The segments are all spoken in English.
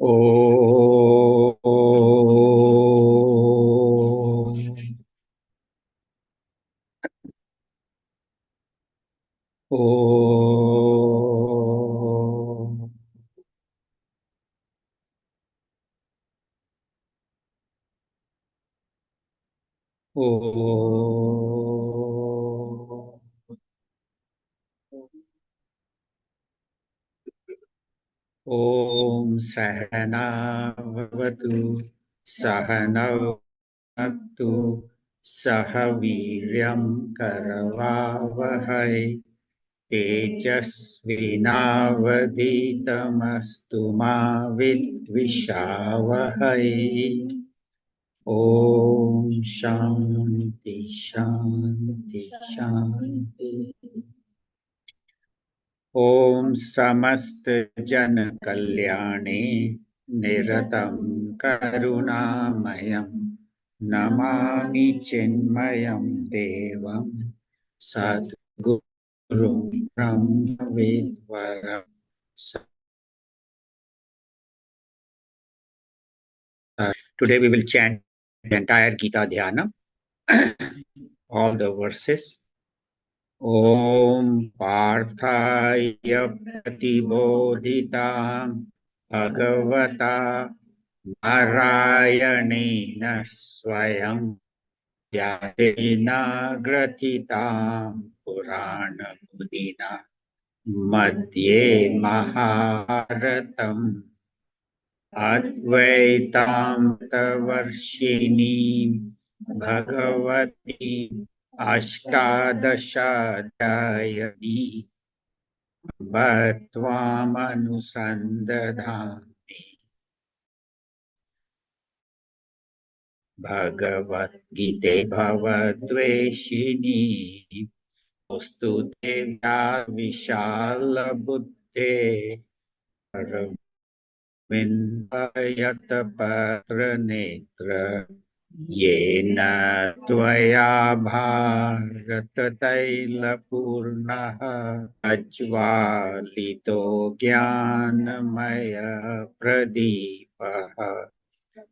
ॐ ॐ ॐ ॐ सहना भवतु सहनौ भुनक्तु सह वीर्यं करवावहै तेजस्विनावधीतमस्तु मा विद्विषावहै। ॐ शान्ति शान्ति शान्ति। ॐ समस्त जन कल्याणे निरतं करुणामयं नमामि चिन्मयं देवं सद्गुरुं ब्रह्मविद्वरं। Today we will chant the entire Gita Dhyana, all the verses. Om Parthaya Pratibodhitam Bhagavata Narayanena Swayam Vyasena Gratitam Purana Mudina Madhye Maharatam Advaitamtavarshini Bhagavati Ashtadashadhyayani Bhatvamanusandadhami Bhagavad Gita Bhavadveshini Ustute Vishala Buddhe Vindayat Patra Netra Yena Tvaya Bharata Taila Purnaha Ajvalito Jnanamaya Pradipaha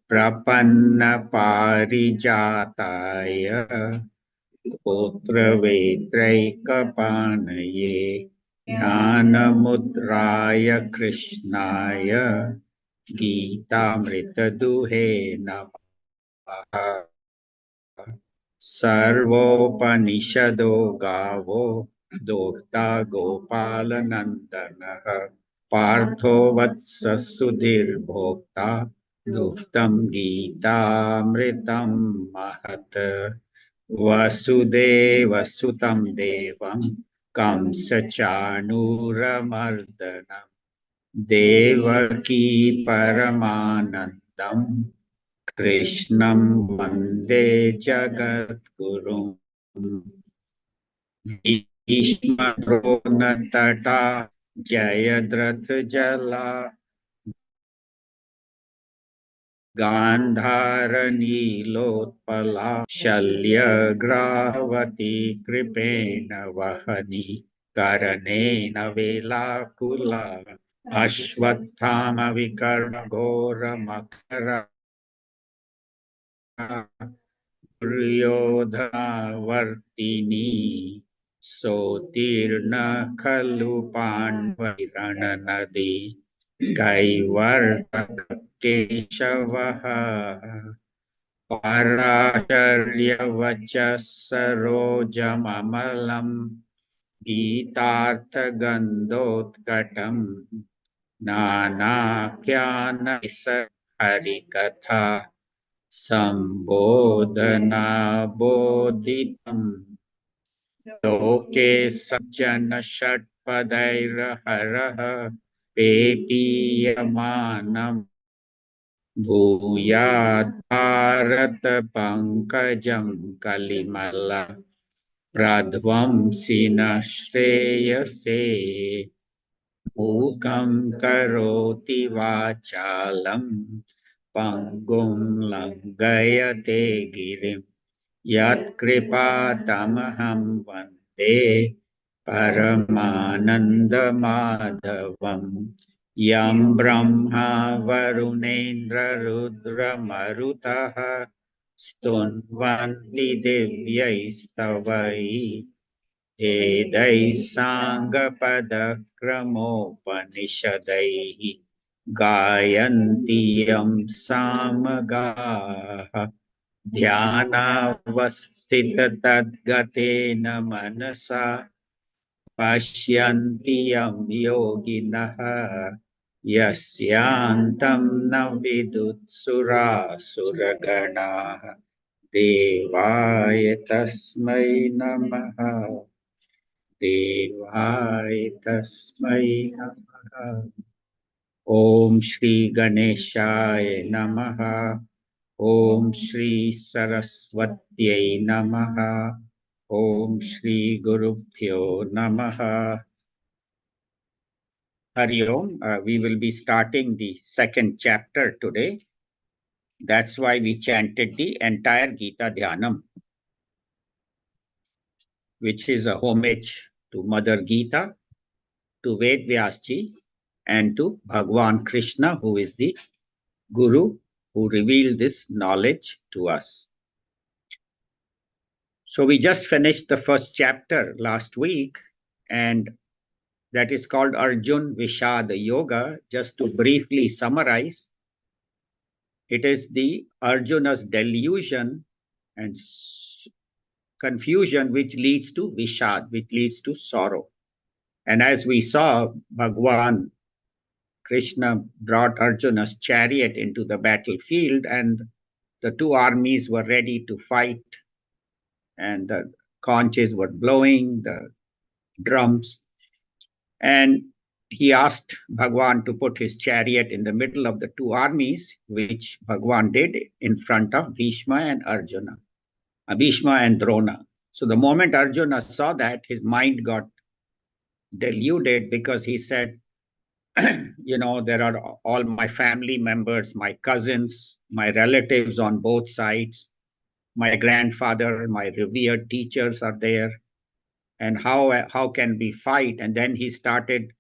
Prapanna Parijataya Putra Vetraikapanaye Jnanamudraya Krishnaya Gītāmrita-duhe namaha. Sarvopanishado gavo dokta gopalanandanaha. Partho vatsa sudhir bhokta duktam Gītāmritam mahat. Vasudeva sutam devam kamsa chanuramardanam. Devaki Paramanandam Krishnam Vande Jagadgurum Bhishma Drona Tata Jayadratha Jala Gandhara Nilotpala Shalya Gravati Kripena Vahani Karanena Velakula Ashwathama Vikarma Gora Makara Duryodhanavartini Sotirna Khalu Pandvaranadi Kaivartaka Keshavaha Paracharya Vachasarojamamalam Gitartha Gandhotkatam Nanakyana Harikatha Sambodhana Bodhitam Loke Sajjana Shatpadairaharaha Pepiyamanam Bhuyat Bharata Pankajam Kalimala Pradvam Sina Shreyase Mukam Karoti Vachalam Pangum Langayate Girim Yat Kripa Tamaham Vande Paramananda Madhavam Yam Brahma Varunendra Rudra Marutaha Stunvanti Divyaistavai Edai Sangapadakramopaniषदैः Gayanti Yam Samagaha Dhyanavasthitatadgatena Manasa Pashyanti Yam Yoginaha Yasyantam na vidutsura suragana Devaya tasmai namaha Devaya tasmai namaha Om Shri Ganeshaya namaha Om Shri Saraswatyai namaha Om Shri Gurubhyo namaha Hari Om. We will be starting the second chapter today. That's why we chanted the entire Gita Dhyanam, which is a homage to Mother Gita, to Ved Vyasji, and to Bhagwan Krishna, who is the Guru who revealed this knowledge to us. So we just finished the first chapter last week, and that is called Arjun Vishad Yoga. Just to briefly summarize, it is the Arjuna's delusion and confusion which leads to Vishad, which leads to sorrow. And as we saw, Bhagwan Krishna brought Arjuna's chariot into the battlefield, and the two armies were ready to fight, and the conches were blowing, the drums. And he asked Bhagwan to put his chariot in the middle of the two armies, which Bhagwan did in front of Bhishma and Arjuna, Bhishma and Drona. So the moment Arjuna saw that, his mind got deluded because he said, there are all my family members, my cousins, my relatives on both sides, my grandfather, my revered teachers are there. And how can we fight? And then he started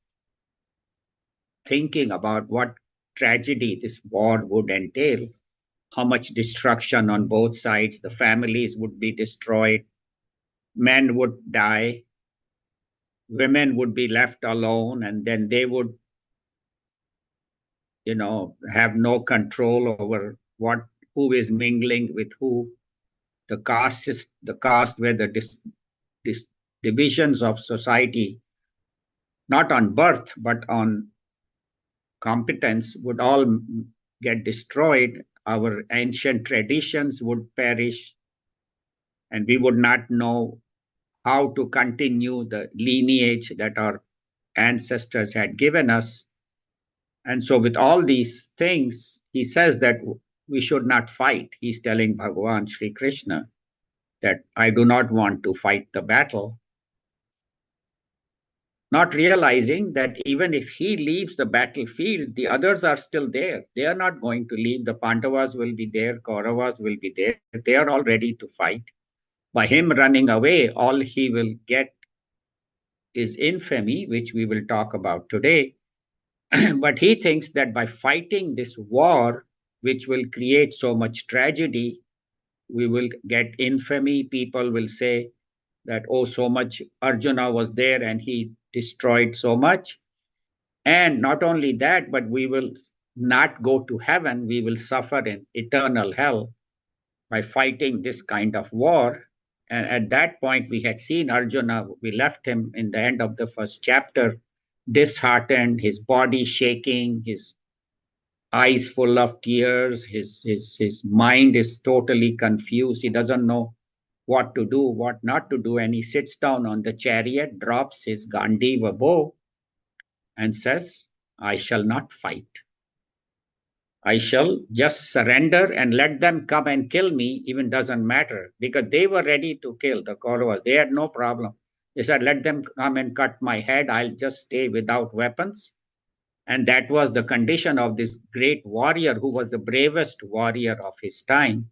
thinking about what tragedy this war would entail, how much destruction on both sides, the families would be destroyed, men would die, women would be left alone, and then they would, have no control over who is mingling with who. The caste where the divisions of society, not on birth but on competence, would all get destroyed. Our ancient traditions would perish, and we would not know how to continue the lineage that our ancestors had given us. And so, with all these things, he says that we should not fight. He's telling Bhagavan Sri Krishna that I do not want to fight the battle, not realizing that even if he leaves the battlefield, the others are still there. They are not going to leave. The Pandavas will be there, Kauravas will be there. They are all ready to fight. By him running away, all he will get is infamy, which we will talk about today. But he thinks that by fighting this war, which will create so much tragedy, we will get infamy. People will say that, oh, so much Arjuna was there and he destroyed so much. And not only that, but we will not go to heaven. We will suffer in eternal hell by fighting this kind of war. And at that point, we had seen Arjuna, we left him in the end of the first chapter, disheartened, his body shaking, his eyes full of tears, his mind is totally confused. He doesn't know what to do, what not to do. And he sits down on the chariot, drops his Gandiva bow, and says, I shall not fight. I shall just surrender and let them come and kill me, even doesn't matter, because they were ready to kill the Kauravas. They had no problem. They said, let them come and cut my head. I'll just stay without weapons. And that was the condition of this great warrior who was the bravest warrior of his time.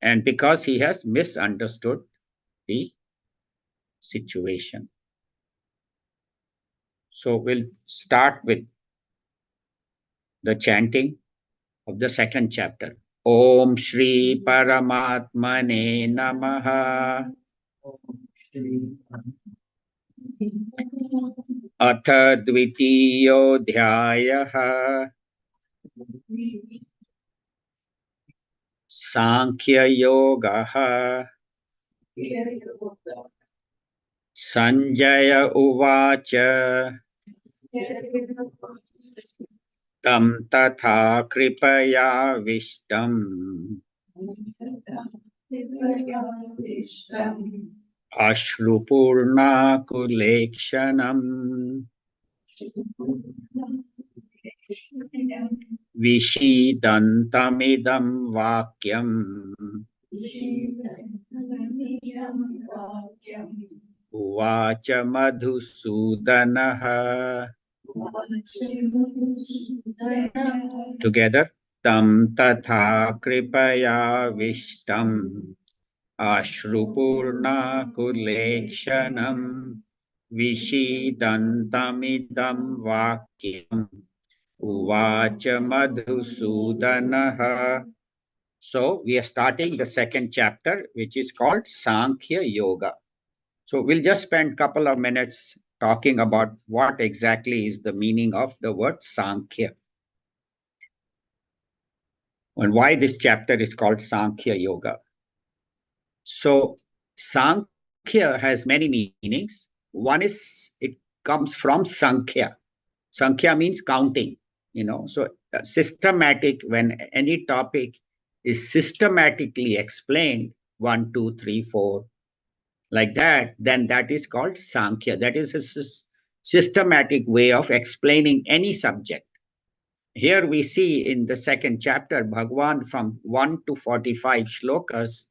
And because he has misunderstood the situation. So we'll start with the chanting of the second chapter. Om Shri Paramatmane Namaha. अथ द्वितीयोऽध्यायः सांख्ययोगः। संजय उवाच तं तथा कृपयाविष्टम् अश्रुपूर्णाकुलेक्षणम् विषीदन्तमिदं वाक्यम् उवाच मधुसूदनः। Together. तं तथा कृपयाविष्टम् अश्रुपूर्णाकुलेक्षणम् विषीदन्तमिदं वाक्यम् उवाच मधुसूदनः. So we are starting the second chapter, which is called Sankhya Yoga. So we'll just spend a couple of minutes talking about what exactly is the meaning of the word Sankhya and why this chapter is called Sankhya Yoga. So Sankhya has many meanings. One is it comes from Sankhya. Sankhya means counting, So systematic, when any topic is systematically explained, 1, 2, 3, 4, like that, then that is called Sankhya. That is a systematic way of explaining any subject. Here we see in the second chapter, Bhagwan from 1 to 45 shlokas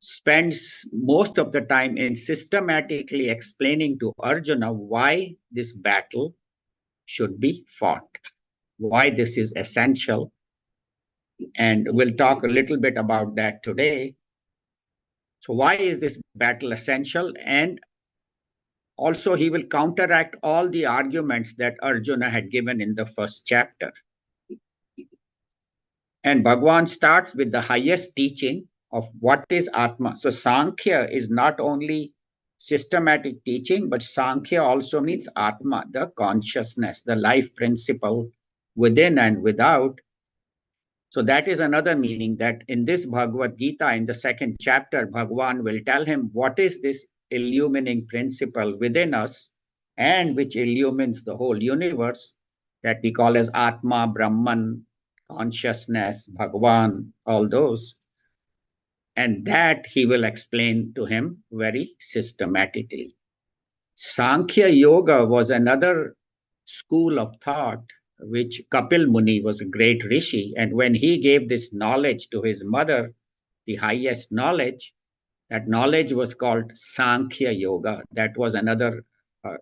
spends most of the time in systematically explaining to Arjuna why this battle should be fought, why this is essential. And we'll talk a little bit about that today. So why is this battle essential? And also he will counteract all the arguments that Arjuna had given in the first chapter. And Bhagwan starts with the highest teaching of what is Atma. So Sankhya is not only systematic teaching, but Sankhya also means Atma, the consciousness, the life principle within and without. So that is another meaning, that in this Bhagavad Gita, in the second chapter, Bhagwan will tell him what is this illumining principle within us and which illumines the whole universe, that we call as Atma, Brahman, consciousness, Bhagwan, all those. And that he will explain to him very systematically. Sankhya Yoga was another school of thought which Kapil Muni was a great rishi. And when he gave this knowledge to his mother, the highest knowledge, that knowledge was called Sankhya Yoga. That was another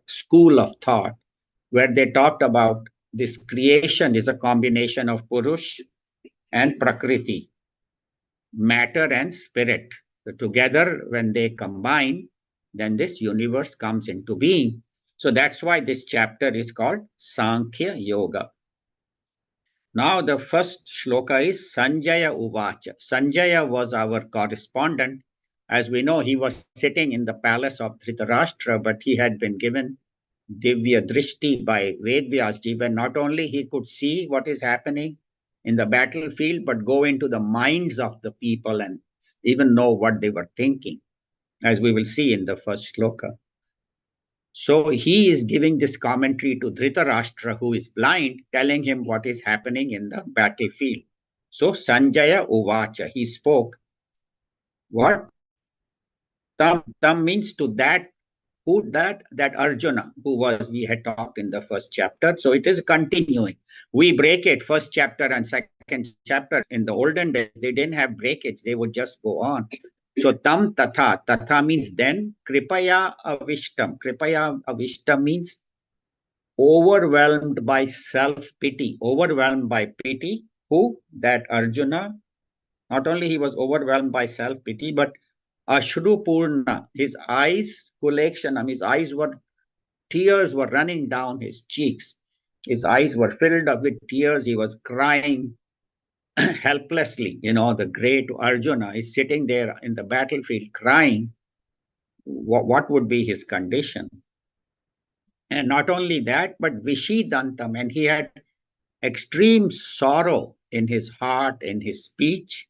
school of thought where they talked about this creation is a combination of Purush and Prakriti, matter and spirit. So together, when they combine, then this universe comes into being. So that's why this chapter is called Sankhya Yoga. Now the first shloka is Sanjaya Uvacha. Sanjaya was our correspondent. As we know, he was sitting in the palace of Dhritarashtra, but he had been given Divya Drishti by Vedvyasji, when not only he could see what is happening in the battlefield, but go into the minds of the people and even know what they were thinking, as we will see in the first shloka. So he is giving this commentary to Dhritarashtra, who is blind, telling him what is happening in the battlefield. So Sanjaya Uvacha, he spoke. What? Tam means to that, who that Arjuna, who was, we had talked in the first chapter. So it is continuing. We break it, first chapter and second chapter. In the olden days, they didn't have breakage. They would just go on. So tam tatha, tatha means then, kripaya avishtam. Kripaya avishtam means overwhelmed by self-pity, overwhelmed by pity. Who? That Arjuna. Not only he was overwhelmed by self-pity, but Ashru Purna, his eyes, collection, his eyes were, tears were running down his cheeks. His eyes were filled up with tears. He was crying helplessly. The great Arjuna is sitting there in the battlefield crying. What would be his condition? And not only that, but Vishidantam, and he had extreme sorrow in his heart, in his speech.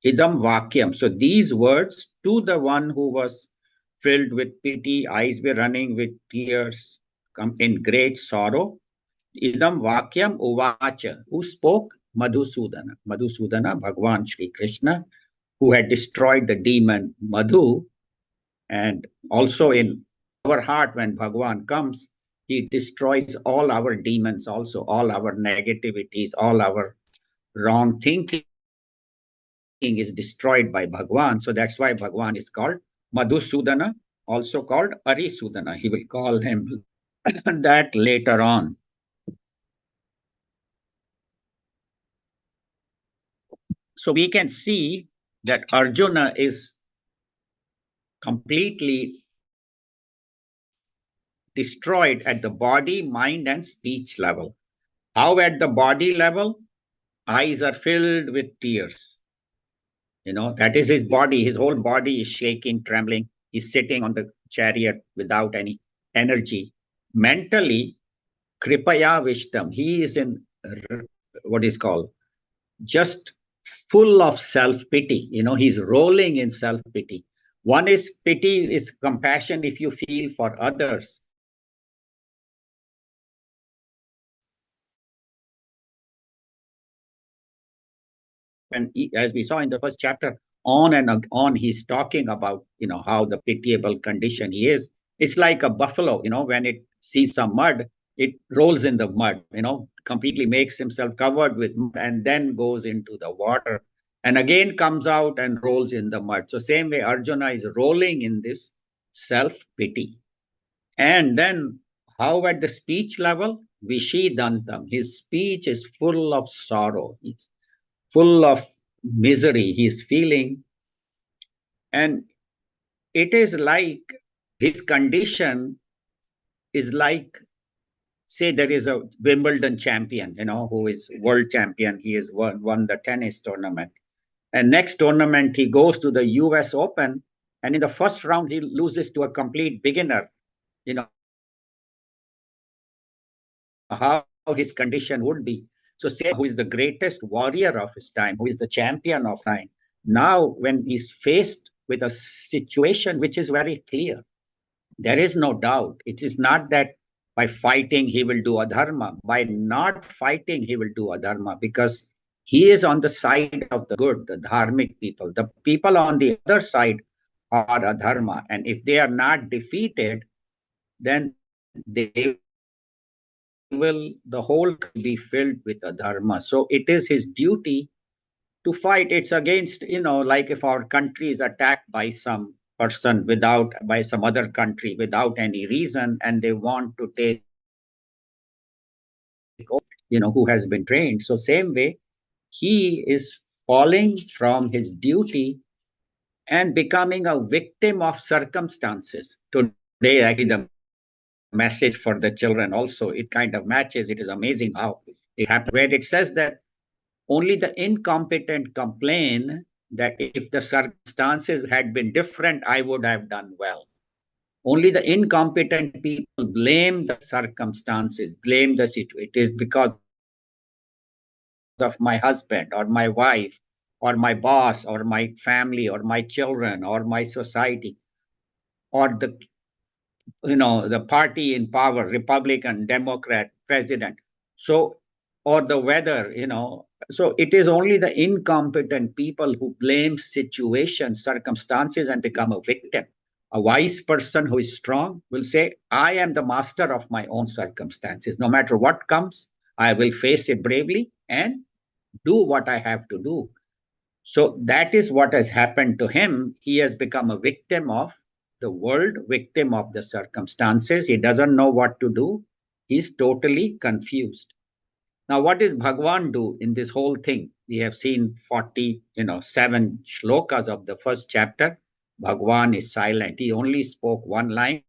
Idam Vakyam. So these words to the one who was filled with pity, eyes were running with tears, come in great sorrow. Idam Vakyam Uvacha. Who spoke? Madhusudana. Madhusudana, Bhagwan Sri Krishna, who had destroyed the demon Madhu. And also in our heart, when Bhagwan comes, he destroys all our demons, also all our negativities, all our wrong thinking is destroyed by Bhagwan. So that's why Bhagwan is called Madhusudana, also called Arisudana. He will call him that later on. So we can see that Arjuna is completely destroyed at the body, mind, and speech level. How at the body level? Eyes are filled with tears. That is his body. His whole body is shaking, trembling. He's sitting on the chariot without any energy. Mentally, Kripaya Vishtam, he is in what is called just full of self pity. He's rolling in self pity. One is pity, is compassion if you feel for others. And as we saw in the first chapter, on and on, he's talking about, how the pitiable condition he is. It's like a buffalo, when it sees some mud, it rolls in the mud, completely makes himself covered with mud and then goes into the water and again comes out and rolls in the mud. So same way, Arjuna is rolling in this self-pity. And then how at the speech level? Vishidantam. His speech is full of sorrow. He's full of misery he's feeling. And it is like his condition is like, say, there is a Wimbledon champion, who is world champion. He has won the tennis tournament. And next tournament, he goes to the US Open. And in the first round, he loses to a complete beginner. How his condition would be. So, say, who is the greatest warrior of his time, who is the champion of his time. Now, when he's faced with a situation which is very clear, there is no doubt. It is not that by fighting he will do adharma. By not fighting he will do adharma, because he is on the side of the good, the dharmic people. The people on the other side are adharma. And if they are not defeated, then the whole country will be filled with adharma. So it is his duty to fight. It's against, like if our country is attacked by some person by some other country without any reason, and they want to take over the country, who has been trained. So same way, he is falling from his duty and becoming a victim of circumstances. Today, actually, the message for the children also, it kind of matches. It is amazing how it happened, where it says that only the incompetent complain that if the circumstances had been different, I would have done well. Only the incompetent people blame the circumstances, blame the situation. It is because of my husband or my wife or my boss or my family or my children or my society or the party in power, Republican, Democrat, president. So, or the weather, So it is only the incompetent people who blame situations, circumstances, and become a victim. A wise person who is strong will say, I am the master of my own circumstances. No matter what comes, I will face it bravely and do what I have to do. So that is what has happened to him. He has become a victim of the world, victim of the circumstances. He doesn't know what to do. He's totally confused. Now, what does Bhagwan do in this whole thing? We have seen 47 shlokas of the first chapter. Bhagwan is silent. He only spoke one line.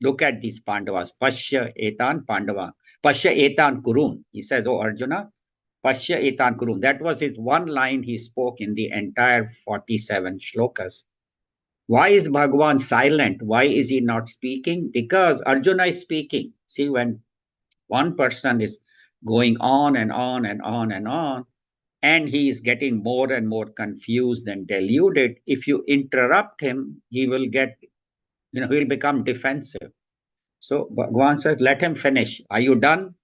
Look at these Pandavas. Pashya etan Pandava. Pashya etan kurun. He says, oh Arjuna, Pashya etan kurun. That was his one line he spoke in the entire 47 shlokas. Why is Bhagavan silent? Why is he not speaking? Because Arjuna is speaking. See, when one person is going on and on and on and on, and he is getting more and more confused and deluded, if you interrupt him, he will get, he'll become defensive. So Bhagavan says, let him finish. Are you done?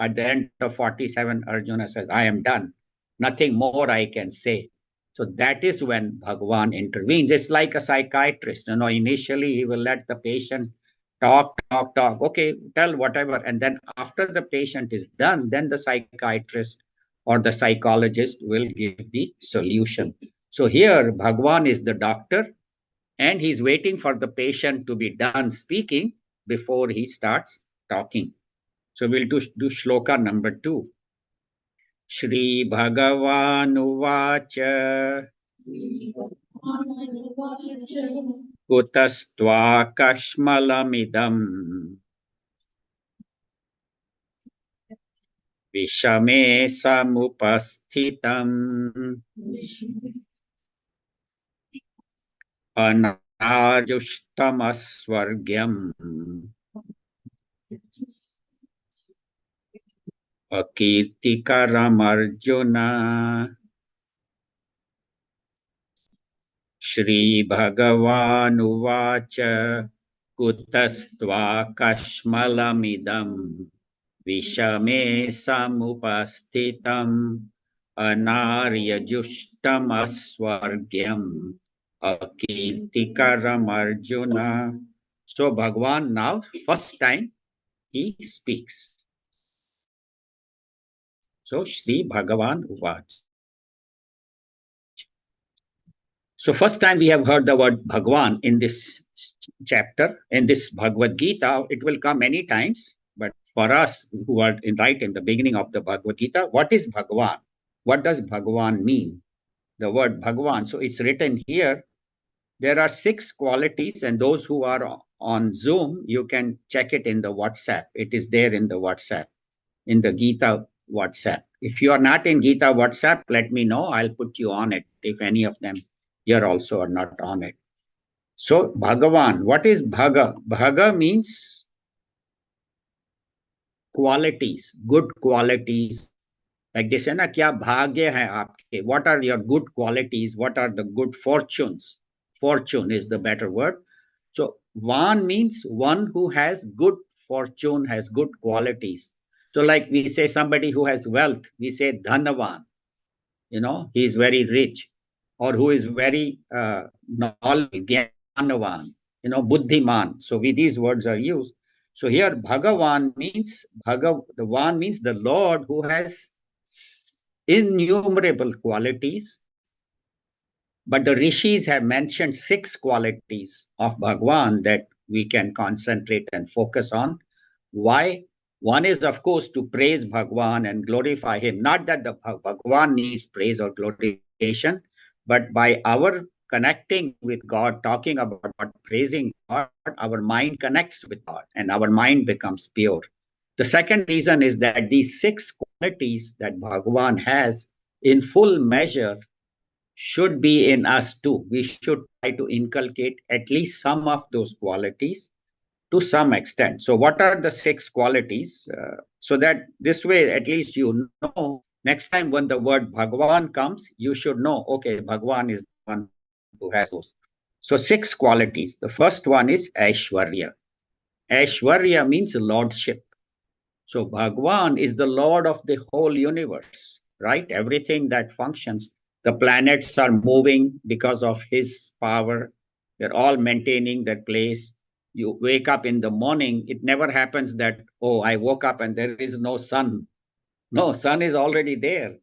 At the end of 47, Arjuna says, I am done. Nothing more I can say. So that is when Bhagavan intervenes. It's like a psychiatrist. Initially he will let the patient talk, talk, talk. Okay, tell whatever. And then after the patient is done, then the psychiatrist or the psychologist will give the solution. So here, Bhagavan is the doctor and he's waiting for the patient to be done speaking before he starts talking. So we'll do shloka number 2. Shri Bhagavanuvacha Kutastva Kashmalamidam Vishame Samupasthitam Anarjushtamasvargyam Akirtikaram Arjuna. Shri Bhagavanuvacha Kutastva Kashmalamidam Vishame Samupasthitam Anaryajushthamasvargyam Akirtikaram Arjuna. So Bhagavan now, first time he speaks. So Shri Bhagavan Uvach. So first time we have heard the word Bhagwan in this chapter, in this Bhagavad Gita. It will come many times, but for us who are right in the beginning of the Bhagavad Gita, what is Bhagwan? What does Bhagwan mean? The word Bhagwan. So it's written here. There are 6 qualities, and those who are on Zoom, you can check it in the WhatsApp. It is there in the WhatsApp, in the Gita WhatsApp. If you are not in Gita WhatsApp, let me know. I'll put you on it if any of them here also are not on it. So Bhagavan, what is Bhaga? Bhaga means qualities, good qualities. Like they say, na kya bhagya hai aapke? What are your good qualities? What are the good fortunes? Fortune is the better word. So Van means one who has good fortune, has good qualities. So like we say somebody who has wealth, we say Dhanavan. He is very rich, or who is very knowledgeable, Gyanavan, Buddhiman. So these words are used. So here Bhagavan means, Bhagavan means the Lord who has innumerable qualities. But the rishis have mentioned 6 qualities of Bhagavan that we can concentrate and focus on. Why? One is, of course, to praise Bhagavan and glorify him. Not that the Bhagavan needs praise or glorification, but by our connecting with God, talking about God, praising God, our mind connects with God and our mind becomes pure. The second reason is that these 6 qualities that Bhagavan has in full measure should be in us too. We should try to inculcate at least some of those qualities to some extent. So, what are the 6 qualities? So that this way, at least you know, next time when the word Bhagwan comes, you should know, okay, Bhagwan is the one who has those. So, 6 qualities. The first one is Aishwarya. Aishwarya means lordship. So Bhagwan is the Lord of the whole universe, right? Everything that functions. The planets are moving because of his power. They're all maintaining their place. You wake up in the morning, it never happens that, oh, I woke up and there is no sun. No, sun is already there.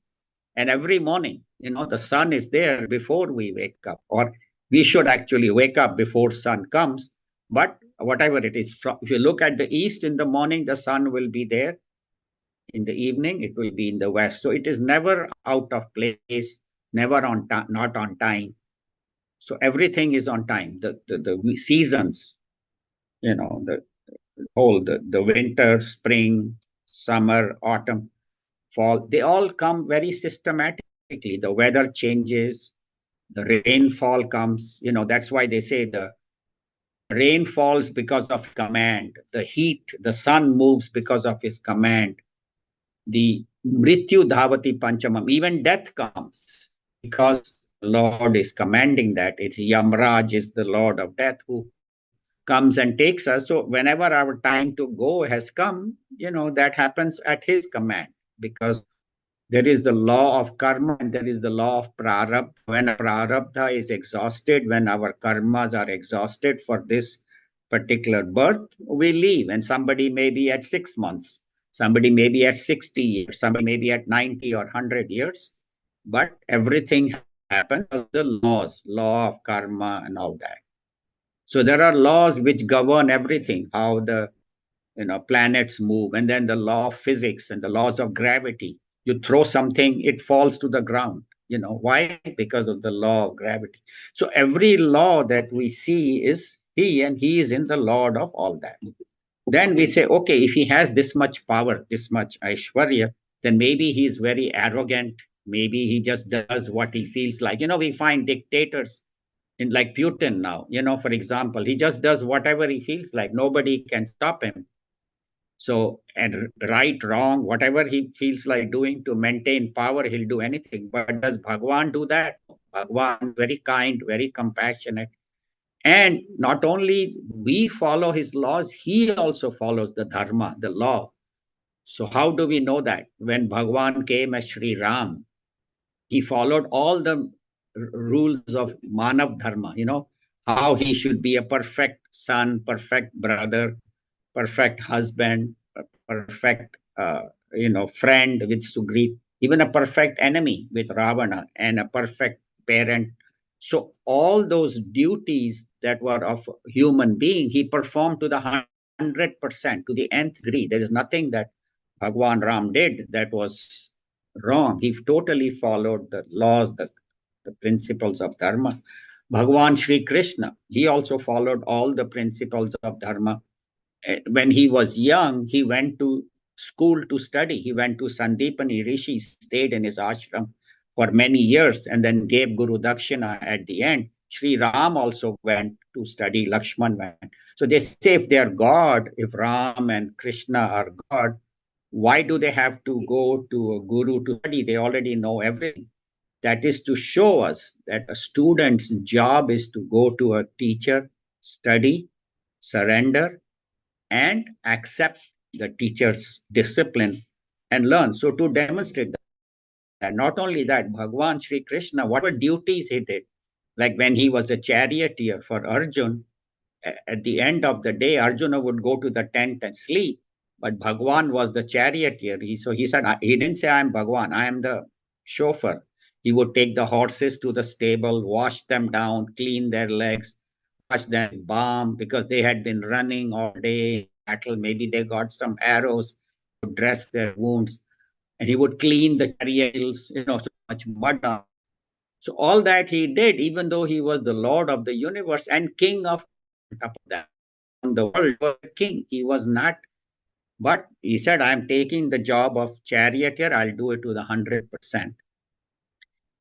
And every morning, the sun is there before we wake up, or we should actually wake up before sun comes. But whatever it is, if you look at the east in the morning, the sun will be there. In the evening, it will be in the west. So it is never out of place, never not on time. So everything is on time. The seasons, the whole the winter, spring, summer, autumn, fall, they all come very systematically. The weather changes, the rainfall comes. That's why they say the rain falls because of command, the heat, the sun moves because of his command, the mrityu dhavati panchamam, even death comes because the Lord is commanding that. It's Yamraj is the Lord of death who comes and takes us. So whenever our time to go has come, that happens at his command, because there is the law of karma and there is the law of prarabdha. When our prarabdha is exhausted, when our karmas are exhausted for this particular birth, we leave. And somebody may be at 6 months, somebody may be at 60 years, somebody may be at 90 or 100 years. But everything happens because of the law of karma and all that. So there are laws which govern everything, how the planets move, and then the law of physics and the laws of gravity. You throw something, it falls to the ground. Why? Because of the law of gravity. So every law that we see is he, and he is in the Lord of all that. Then we say, okay, if he has this much power, this much Aishwarya, then maybe he's very arrogant. Maybe he just does what he feels like. We find dictators in like Putin now, for example, he just does whatever he feels like. Nobody can stop him. So, and right, wrong, whatever he feels like doing to maintain power, he'll do anything. But does Bhagwan do that? Bhagwan, very kind, very compassionate. And not only we follow his laws, he also follows the dharma, the law. So how do we know that? When Bhagwan came as Sri Ram, he followed all the rules of Manav Dharma, how he should be a perfect son, perfect brother, perfect husband, a perfect friend with Sugriv, even a perfect enemy with Ravana, and a perfect parent. So all those duties that were of human being, he performed to the 100%, to the nth degree. There is nothing that Bhagwan Ram did that was wrong. He totally followed the laws, the principles of dharma. Bhagwan Sri Krishna, he also followed all the principles of dharma. When he was young, he went to school to study. He went to Sandipani Rishi, stayed in his ashram for many years, and then gave Guru Dakshina at the end. Sri Ram also went to study, Lakshman went. So they say if they are God, if Ram and Krishna are God, why do they have to go to a guru to study? They already know everything. That is to show us that a student's job is to go to a teacher, study, surrender, and accept the teacher's discipline and learn. So to demonstrate that, not only that, Bhagwan Sri Krishna, whatever duties he did, like when he was a charioteer for Arjun, at the end of the day, Arjuna would go to the tent and sleep. But Bhagwan was the charioteer. So he said, he didn't say, I am Bhagwan, I am the chauffeur. He would take the horses to the stable, wash them down, clean their legs, wash them with balm because they had been running all day in battle. Maybe they got some arrows. He would dress their wounds, and he would clean the chariots, so much mud on it. So all that he did, even though he was the Lord of the universe and King of kings on top of that. On the world, he was a king. He was not, but he said, I'm taking the job of charioteer. I'll do it to the 100%.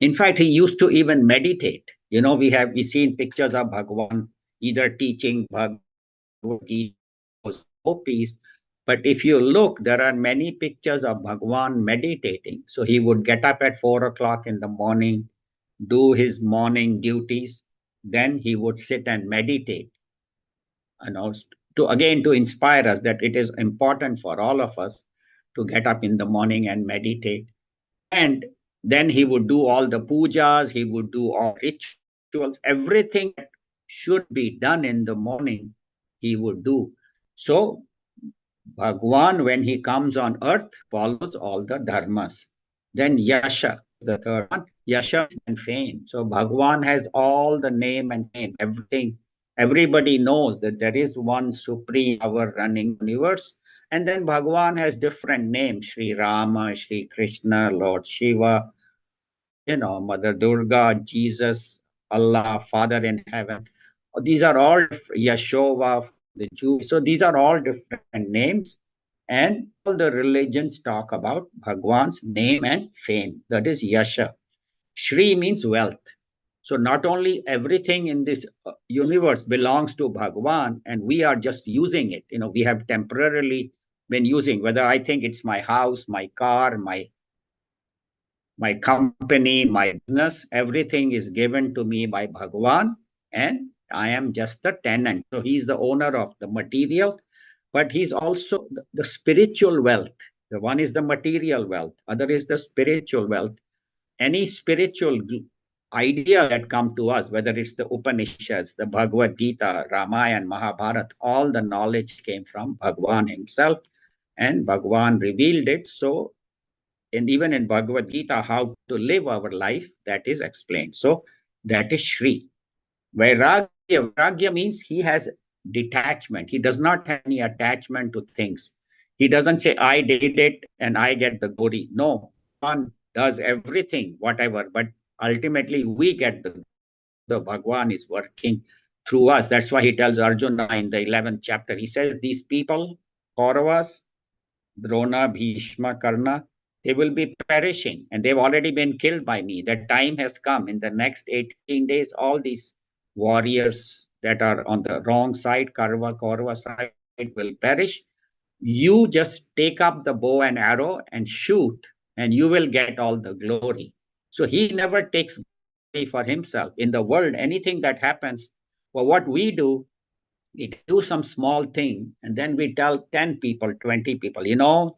In fact, he used to even meditate. We seen pictures of Bhagwan either teaching Bhagavad Gita those gopis. But if you look, there are many pictures of Bhagwan meditating. So he would get up at 4 o'clock in the morning, do his morning duties, then he would sit and meditate. To again to inspire us that it is important for all of us to get up in the morning and meditate. And then he would do all the pujas, he would do all rituals, everything that should be done in the morning, he would do. So Bhagwan, when he comes on earth, follows all the dharmas. Then Yasha, the third one, Yasha and fame. So Bhagwan has all the name and fame, everything. Everybody knows that there is one supreme power running universe. And then Bhagwan has different names, Sri Rama, Sri Krishna, Lord Shiva, Mother Durga, Jesus, Allah, Father in heaven. These are all Yashova, the Jewish. So these are all different names. And all the religions talk about Bhagwan's name and fame. That is Yasha. Shri means wealth. So not only everything in this universe belongs to Bhagwan and we are just using it. We have temporarily been using, whether I think it's my house, my car, my company, my business, everything is given to me by Bhagwan, and I am just the tenant. So he's the owner of the material, but he's also the spiritual wealth. The one is the material wealth, other is the spiritual wealth. Any spiritual idea that come to us, whether it's the Upanishads, the Bhagavad Gita, Ramayana, Mahabharata, all the knowledge came from Bhagwan himself, and Bhagwan revealed it. So and even in Bhagavad Gita, how to live our life, that is explained. So that is Shri. Vairagya means he has detachment. He does not have any attachment to things. He doesn't say, I did it and I get the glory. No, Bhagwan does everything, whatever, but ultimately we get the glory. So the Bhagwan is working through us. That's why he tells Arjuna in the 11th chapter, he says, these people, Kauravas, Drona, Bhishma, Karna, they will be perishing and they've already been killed by me. The time has come. In the next 18 days, all these warriors that are on the wrong side, Kaurava side, will perish. You just take up the bow and arrow and shoot, and you will get all the glory. So he never takes glory for himself. In the world, anything that happens, well, what we do some small thing, and then we tell 10 people, 20 people,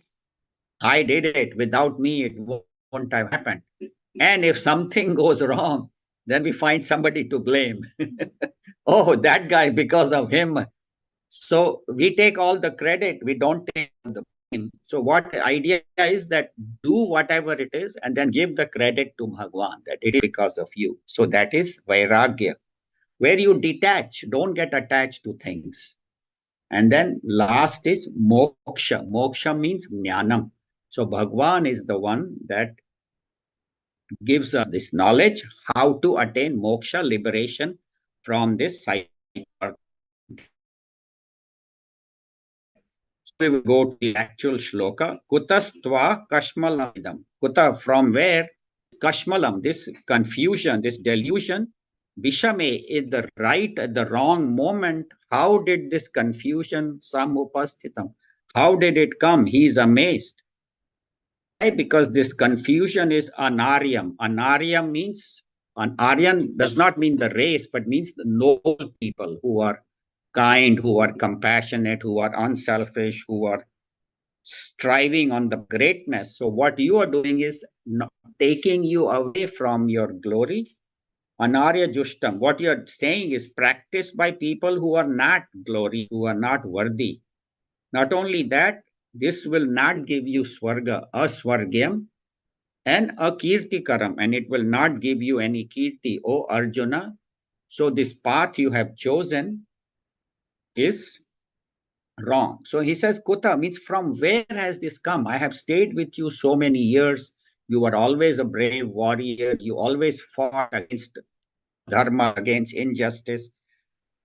I did it. Without me, it won't have happened. And if something goes wrong, then we find somebody to blame. Oh, that guy, because of him. So we take all the credit. We don't take the blame. So what the idea is that do whatever it is and then give the credit to Bhagwan that it is because of you. So that is Vairagya, where you detach, don't get attached to things. And then last is moksha. Moksha means jnanam. So Bhagwan is the one that gives us this knowledge how to attain moksha, liberation from this cycle. So we will go to the actual shloka. Kutastva kashmalamidam. Kuta, from where kashmalam, this confusion, this delusion, Vishame, in the right at the wrong moment, how did this confusion samupastitam? How did it come? He is amazed. Why? Because this confusion is anaryam. Anaryam means, an Aryan does not mean the race, but means the noble people who are kind, who are compassionate, who are unselfish, who are striving on the greatness. So what you are doing is taking you away from your glory. Anarya Jushtam, what you're saying is practiced by people who are not glory, who are not worthy. Not only that, this will not give you swarga, aswargyam, and a kirtikaram, and it will not give you any kirti, O Arjuna. So this path you have chosen is wrong. So he says, Kuta means from where has this come? I have stayed with you so many years. You were always a brave warrior. You always fought against dharma, against injustice.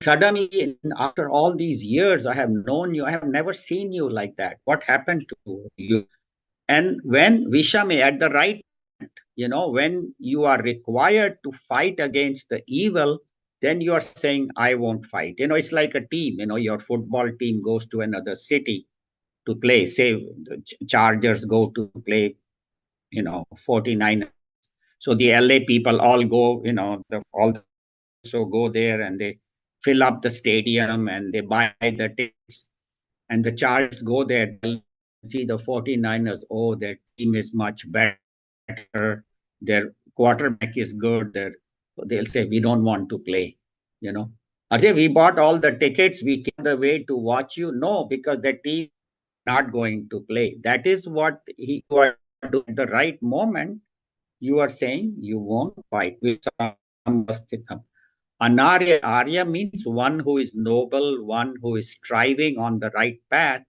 Suddenly, after all these years, I have known you. I have never seen you like that. What happened to you? And when Vishame, at the right, when you are required to fight against the evil, then you are saying, I won't fight. It's like a team. Your football team goes to another city to play. Say the Chargers go to play, 49. So the LA people all go, all so go there and they fill up the stadium and they buy the tickets. And the Chargers go there, see the 49ers. Oh, their team is much better. Their quarterback is good. They'll say, we don't want to play, you know. Ajay, we bought all the tickets. We came the way to watch you. No, because the team not going to play. That is what you are doing at the right moment. You are saying you won't fight with some Anarya. Arya means one who is noble, one who is striving on the right path.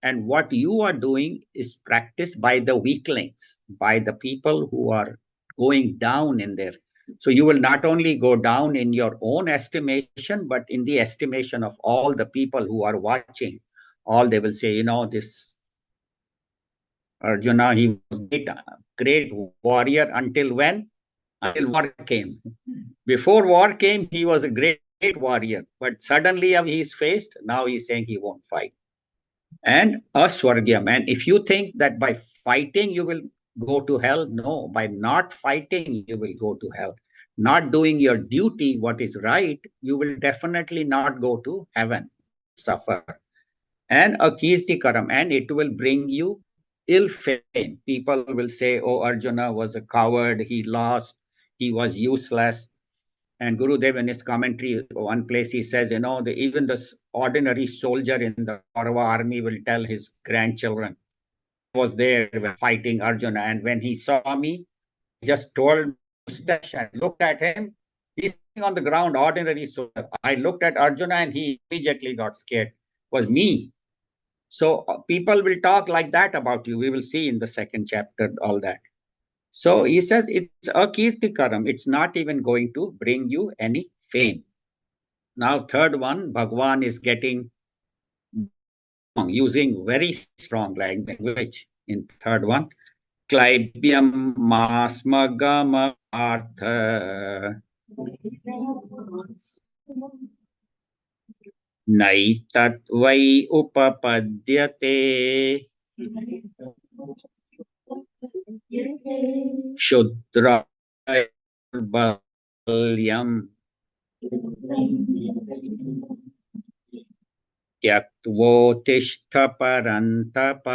And what you are doing is practiced by the weaklings, by the people who are going down in there. So you will not only go down in your own estimation, but in the estimation of all the people who are watching. All they will say, this Arjuna, he was great warrior until when? Until war came. Before war came, he was a great warrior. But suddenly he is faced, now he's saying he won't fight. And aswargyam. And if you think that by fighting you will go to hell, no, by not fighting you will go to hell. Not doing your duty, what is right, you will definitely not go to heaven. You will suffer. And a kirtikaram, and it will bring you ill fame. People will say, oh, Arjuna was a coward, he lost, he was useless. And Gurudev in his commentary, one place he says, even the ordinary soldier in the Kaurava army will tell his grandchildren, I was there when fighting Arjuna. And when he saw me, he just told mustache and looked at him. He's sitting on the ground, ordinary soldier. I looked at Arjuna and he immediately got scared. It was me. So people will talk like that about you. We will see in the second chapter all that. So he says it's a kirtikaram. It's not even going to bring you any fame. Now, third one, Bhagwan is getting using very strong language in third one. Klaibyam masmagama artha naitat vai upapadyate shudra balyam त्यक्त्वोत्तिष्ठ परन्तप.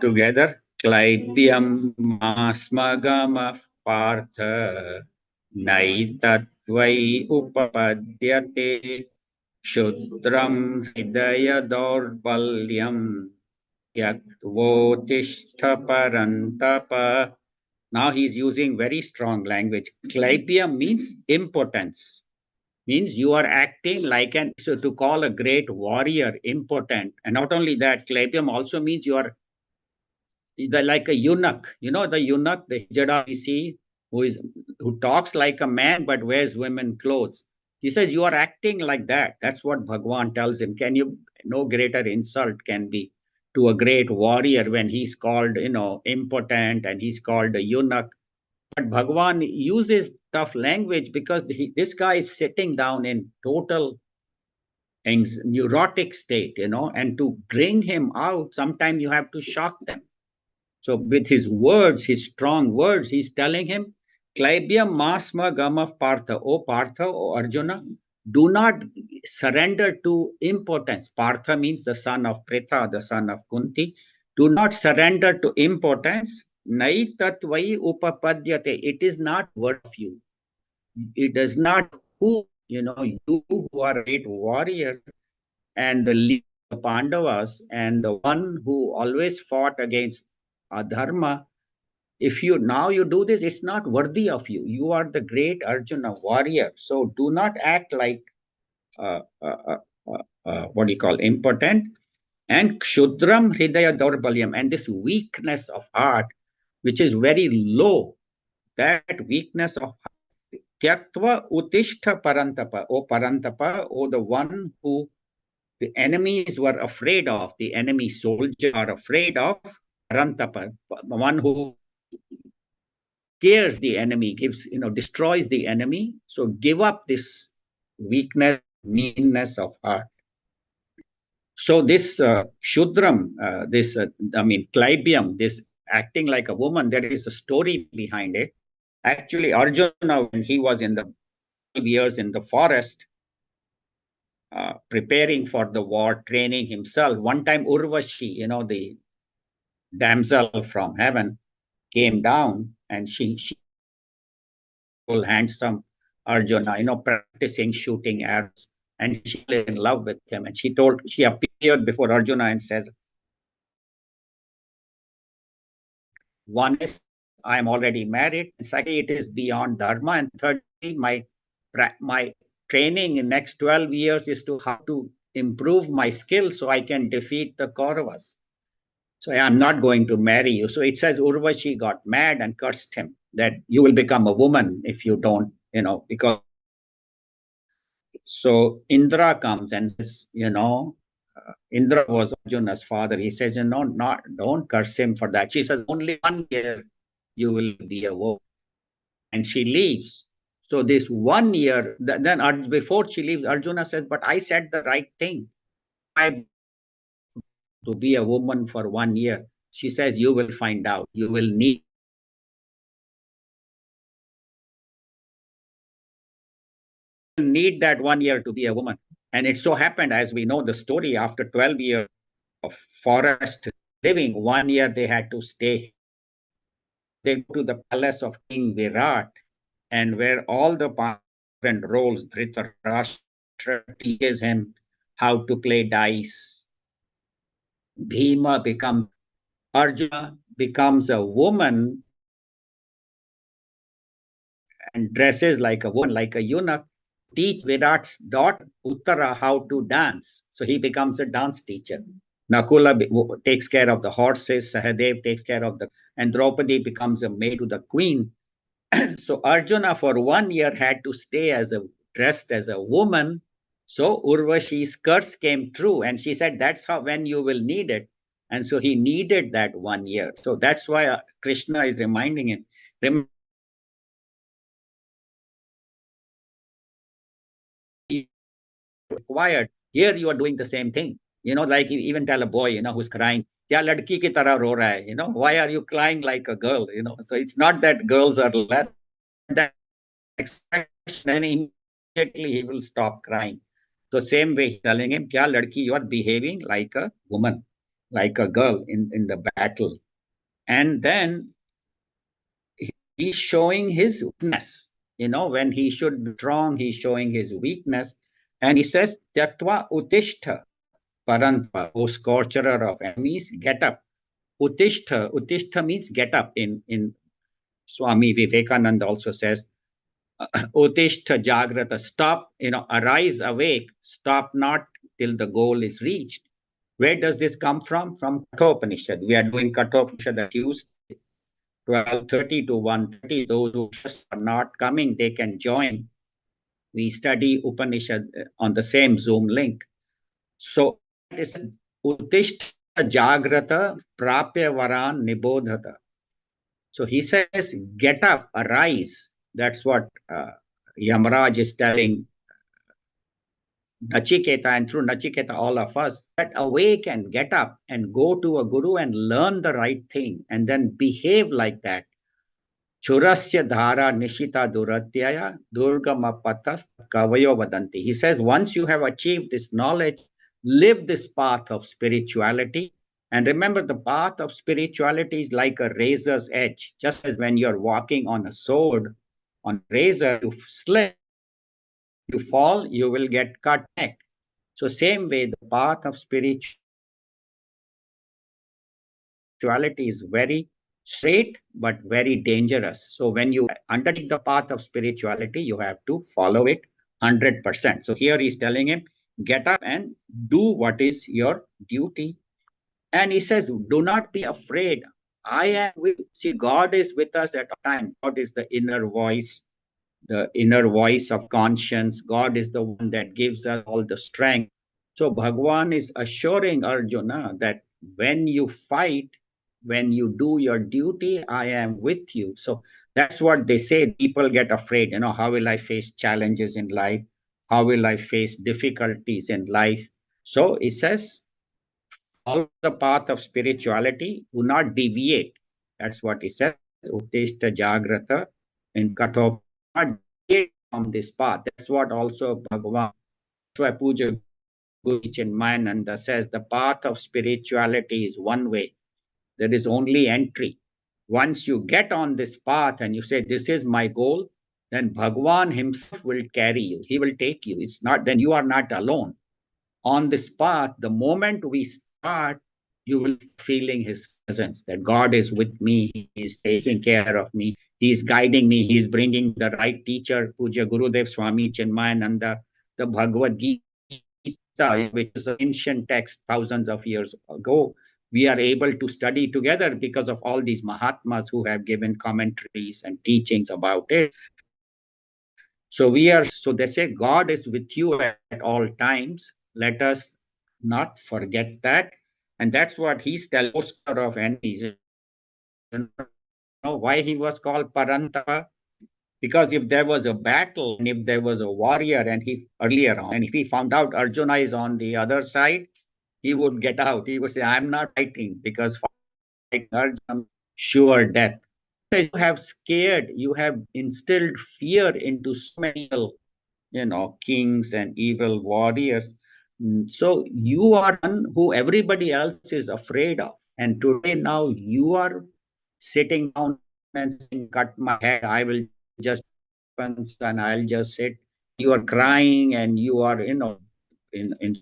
Together, Clybium masmagamah partha naitattvai upapadyate shudram hidaya dorbalyam tyaktvotishtha parantapa. Now he's using very strong language. Clybium means impotence. Means you are acting like so to call a great warrior impotent. And not only that, Clybium also means you are like a eunuch. The eunuch, the hijada we see, who talks like a man but wears women clothes. He says you are acting like that. That's what Bhagwan tells him. No greater insult can be to a great warrior when he's called, impotent, and he's called a eunuch. But Bhagwan uses tough language because this guy is sitting down in total neurotic state, and to bring him out, sometimes you have to shock them. So with his words, his strong words, he's telling him, Klaibyam masma gamav partha, O Partha, O Arjuna, do not surrender to impotence. Partha means the son of Pritha, the son of Kunti. Do not surrender to impotence. Nai tatvai upapadyate. It is not worth of you. It does not who, you who are a great warrior and the leader of the Pandavas and the one who always fought against adharma. If you do this, it's not worthy of you. You are the great Arjuna warrior. So do not act like what do you call impotent. And kshudram hridaya dorbalyam, and this weakness of heart, which is very low, that weakness of heart. Tyaktva utishta parantapa, O Parantapa, O the one who the enemies were afraid of, the enemy soldiers are afraid of, Parantapa, the one who scares the enemy, destroys the enemy. So give up this weakness, meanness of heart. So this Shudram, Clybium, this acting like a woman, there is a story behind it. Actually, Arjuna, when he was in the 12 years in the forest, preparing for the war, training himself, one time Urvashi, the damsel from heaven, came down and she handsome Arjuna, practicing shooting arrows. And she fell in love with him. And she appeared before Arjuna and says, one is, I'm already married. And secondly, it is beyond dharma. And thirdly, my training in next 12 years is to how to improve my skills so I can defeat the Kauravas. So I'm not going to marry you. So it says Urvashi got mad and cursed him that you will become a woman if you don't, because so Indra comes and says, Indra was Arjuna's father. He says, not don't curse him for that. She says, only 1 year you will be a woman. And she leaves. So this 1 year, then before she leaves, Arjuna says, but I said the right thing. I to be a woman for 1 year. She says, you will find out. You will need that 1 year to be a woman. And it so happened, as we know the story, after 12 years of forest living, 1 year they had to stay. They go to the palace of King Virat, and where all the different roles, Dhritarashtra teaches him how to play dice. Bhima becomes Arjuna becomes a woman and dresses like a woman, like a eunuch, teach Virat's daughter Uttara how to dance. So he becomes a dance teacher. Nakula takes care of the horses, Sahadev takes care of and Draupadi becomes a maid to the queen. So Arjuna for 1 year had to stay dressed as a woman. So Urvashi's curse came true, and she said, "That's how when you will need it." And so he needed that 1 year. So that's why Krishna is reminding him. Required. Here you are doing the same thing. Like you even tell a boy, who's crying, "Kya ladki ki tarah ro raha hai?" Why are you crying like a girl? So it's not that girls are less. That expression, and immediately he will stop crying. So same way, he's telling him, "Kya ladki, you are behaving like a woman, like a girl in the battle." And then he's showing his weakness. When he should be strong, he's showing his weakness. And he says, Tyatva utishta parantva, O scorcher of enemies, get up. Utishta means get up. In Swami Vivekananda also says, Utishta jagrata, stop, arise, awake, stop not till the goal is reached. Where does this come from? From Kathopanishad. We are doing Kathopanishad at Tuesday, 12:30 to 1:30. Those who just are not coming, they can join. We study Upanishad on the same Zoom link. So it is Uttishta Jagrata Prapya Varan Nibodhata. So he says, get up, arise. That's what Yamraj is telling Nachiketa, and through Nachiketa, all of us, get awake and get up and go to a guru and learn the right thing and then behave like that. Churasya dhara nishita duratyaya durgama patas kavayo vadanti. He says, once you have achieved this knowledge, live this path of spirituality. And remember, the path of spirituality is like a razor's edge. Just as when you're walking on a sword, on a razor, you slip, you fall, you will get cut neck. So same way, the path of spirituality is very straight but very dangerous. So when you undertake the path of spirituality, you have to follow it 100%. So here he's telling him, get up and do what is your duty. And he says, do not be afraid. I am with, see, God is with us at all time. God is the inner voice of conscience. God is the one that gives us all the strength. So Bhagwan is assuring Arjuna that when you fight, when you do your duty, I am with you. So that's what they say. People get afraid, how will I face challenges in life? How will I face difficulties in life? So it says, follow the path of spirituality, do not deviate. That's what he says. Uttishta Jagrata in Katho, not deviate from this path. That's what also Bhagavan Puja Chinmayananda says, the path of spirituality is one way. There is only entry. Once you get on this path and you say, this is my goal, then Bhagwan himself will carry you. He will take you. It's not, then you are not alone on this path. The moment we start, you will feeling his presence, that God is with me, he is taking care of me, he is guiding me, he is bringing the right teacher, Puja Gurudev Swami Chinmayananda, the Bhagavad Gita, which is an ancient text thousands of years ago. we are able to study together because of all these Mahatmas who have given commentaries and teachings about it. So so they say God is with you at all times. Let us not forget that. And that's what he's telling poster of enemies. Why he was called Parantapa? Because if there was a battle and if there was a warrior and he earlier on, and if he found out Arjuna is on the other side, he would get out. He would say, I'm not fighting because fighting Arjuna means sure death. Says you have scared, you have instilled fear into so many kings and evil warriors. So you are one who everybody else is afraid of. And today now you are sitting down and saying, cut my head, I will just take weapons and I'll just sit. And you are crying and you are, in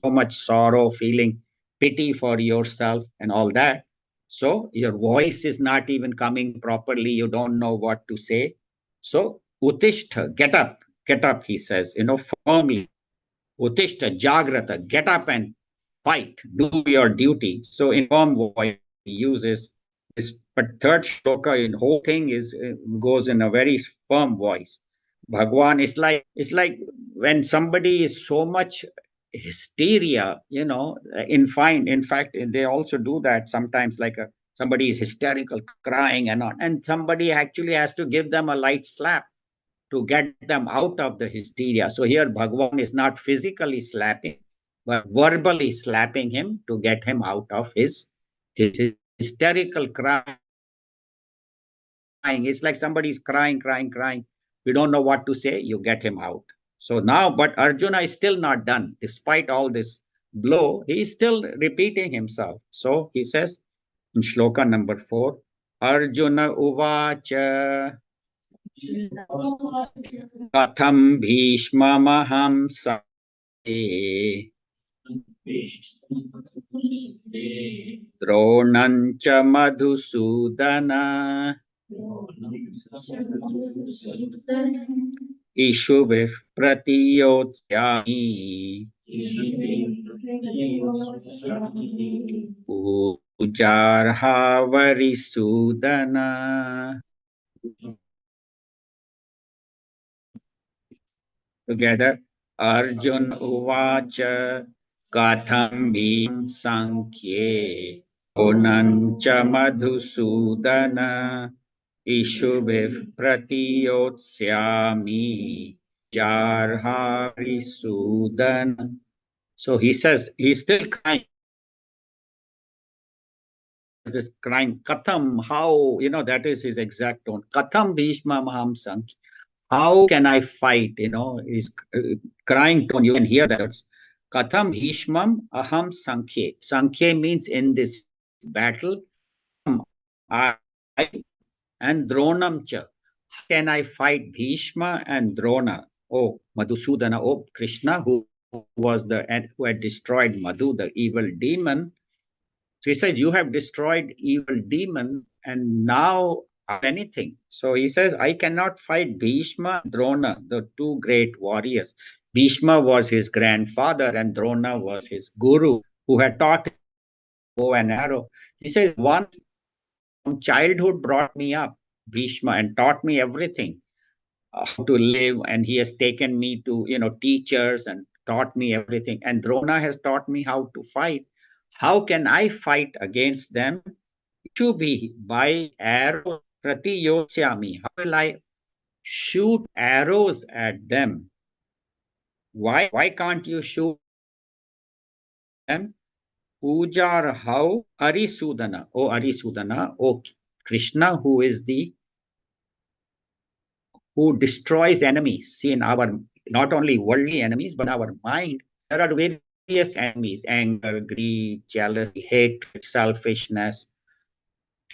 so much sorrow, feeling pity for yourself and all that. So your voice is not even coming properly. You don't know what to say. So Utishta, get up, he says, firmly. Utishta, Jagrata, get up and fight, do your duty. So in firm voice he uses this, but third shloka in whole thing is goes in a very firm voice. Bhagwan is like when somebody is so much hysteria, in fact, they also do that sometimes, like somebody is hysterical, crying and on, and somebody actually has to give them a light slap to get them out of the hysteria. So here Bhagwan is not physically slapping, but verbally slapping him to get him out of his hysterical crying. It's like somebody is crying, crying, crying. We don't know what to say. You get him out. So now, but Arjuna is still not done. Despite all this blow, he is still repeating himself. So he says in shloka number 4, Arjuna uvacha कथं भीष्ममहं द्रोणं च Madhusudan इषुभिः प्रतियोत्स्यामि पूजार्हावरिसूदन. Together, Arjun uvacha katham bhim sankhye onancha madhusudana ishubhiv pratiyotsyami jarhari sudan. So he says he's still crying. This crying, Katham, how, that is his exact tone. Katham Bhishma Maham Sankhya. How can I fight? He's crying tone. You can hear that. Katham Bhishmam Aham Sankhya. Sankhya means in this battle. I and Dronam cha. How can I fight Bhishma and Drona? Oh, Madhusudana, oh Krishna, who who had destroyed Madhu, the evil demon. So he says, you have destroyed evil demon, and now anything. So he says, I cannot fight Bhishma and Drona, the two great warriors. Bhishma was his grandfather, and Drona was his guru, who had taught him bow and arrow. He says, one from childhood brought me up, Bhishma, and taught me everything, how to live, and he has taken me to teachers and taught me everything. And Drona has taught me how to fight. How can I fight against them? To be by arrows pratiyotsyami. How will I shoot arrows at them? Why can't you shoot them? Pujar how Arisudana. Oh Arisudana, oh Krishna, who destroys enemies. See, in our not only worldly enemies, but in our mind, there are various enemies: anger, greed, jealousy, hatred, selfishness.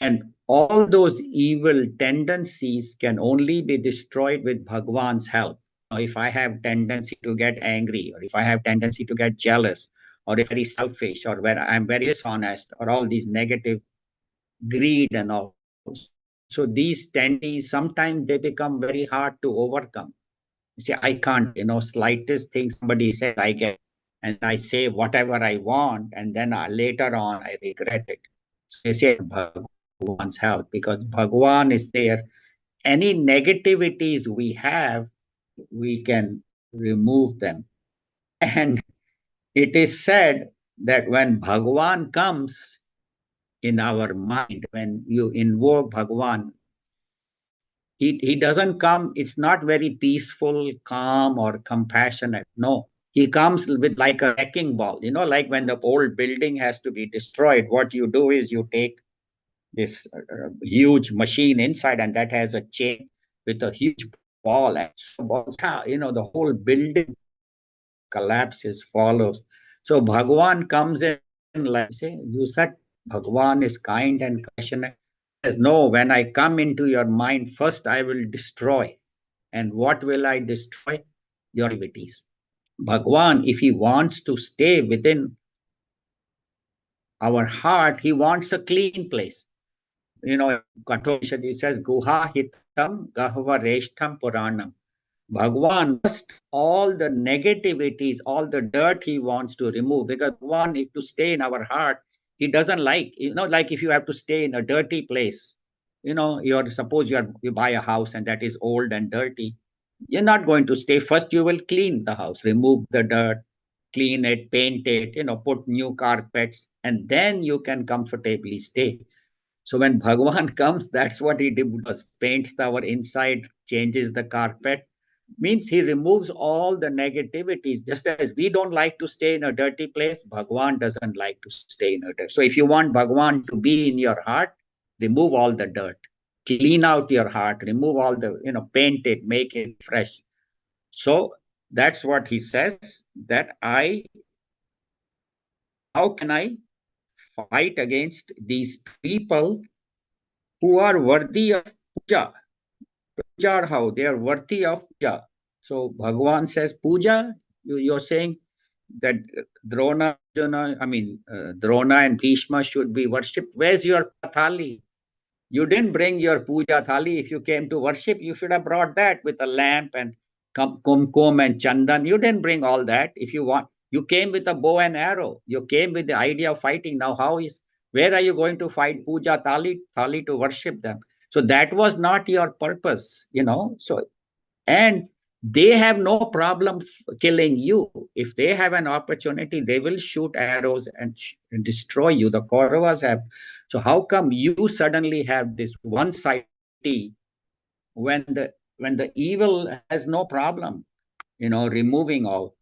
And all those evil tendencies can only be destroyed with Bhagwan's help. If I have tendency to get angry, or if I have tendency to get jealous, or if I'm very selfish, or where I'm very dishonest, or all these negative greed and all. So these tendencies, sometimes they become very hard to overcome. You say, I can't, slightest thing somebody says, I get, and I say whatever I want, and then later on I regret it. So they say Bhagwan's help, because Bhagwan is there. Any negativities we have, we can remove them. And it is said that when Bhagwan comes in our mind, when you invoke Bhagwan, he doesn't come, it's not very peaceful, calm, or compassionate. No. He comes with like a wrecking ball, like when the old building has to be destroyed. What you do is you take this huge machine inside, and that has a chain with a huge ball, and the whole building collapses, follows. So Bhagwan comes in, like say, you said Bhagwan is kind and compassionate. Says, no, when I come into your mind, first I will destroy. And what will I destroy? Your activities. Bhagwan, if he wants to stay within our heart, he wants a clean place. Katholisha, he says, Guha hitam gahva reshtam puranam. Bhagwan, first, all the negativities, all the dirt he wants to remove, because Bhagwan, if to stay in our heart, he doesn't like, like if you have to stay in a dirty place, suppose you buy a house and that is old and dirty, you're not going to stay. First, you will clean the house, remove the dirt, clean it, paint it, put new carpets, and then you can comfortably stay. So when Bhagwan comes, that's what he does, paints our inside, changes the carpet, means he removes all the negativities. Just as we don't like to stay in a dirty place, Bhagwan doesn't like to stay in a dirty. So if you want Bhagwan to be in your heart, remove all the dirt, clean out your heart, remove all the, paint it, make it fresh. So that's what he says, that how can I fight against these people who are worthy of puja? Puja, how they are worthy of puja. So Bhagavan says, puja, you're saying that Drona and Bhishma should be worshipped. Where's your thali? You didn't bring your puja thali. If you came to worship, you should have brought that with a lamp and kumkum and chandan. You didn't bring all that. If you want, you came with a bow and arrow. You came with the idea of fighting. Now, where are you going to fight puja thali to worship them? So that was not your purpose. So, and they have no problem killing you. If they have an opportunity, they will shoot arrows and destroy you. The Kauravas have. So how come you suddenly have this one-sided when the evil has no problem, removing all?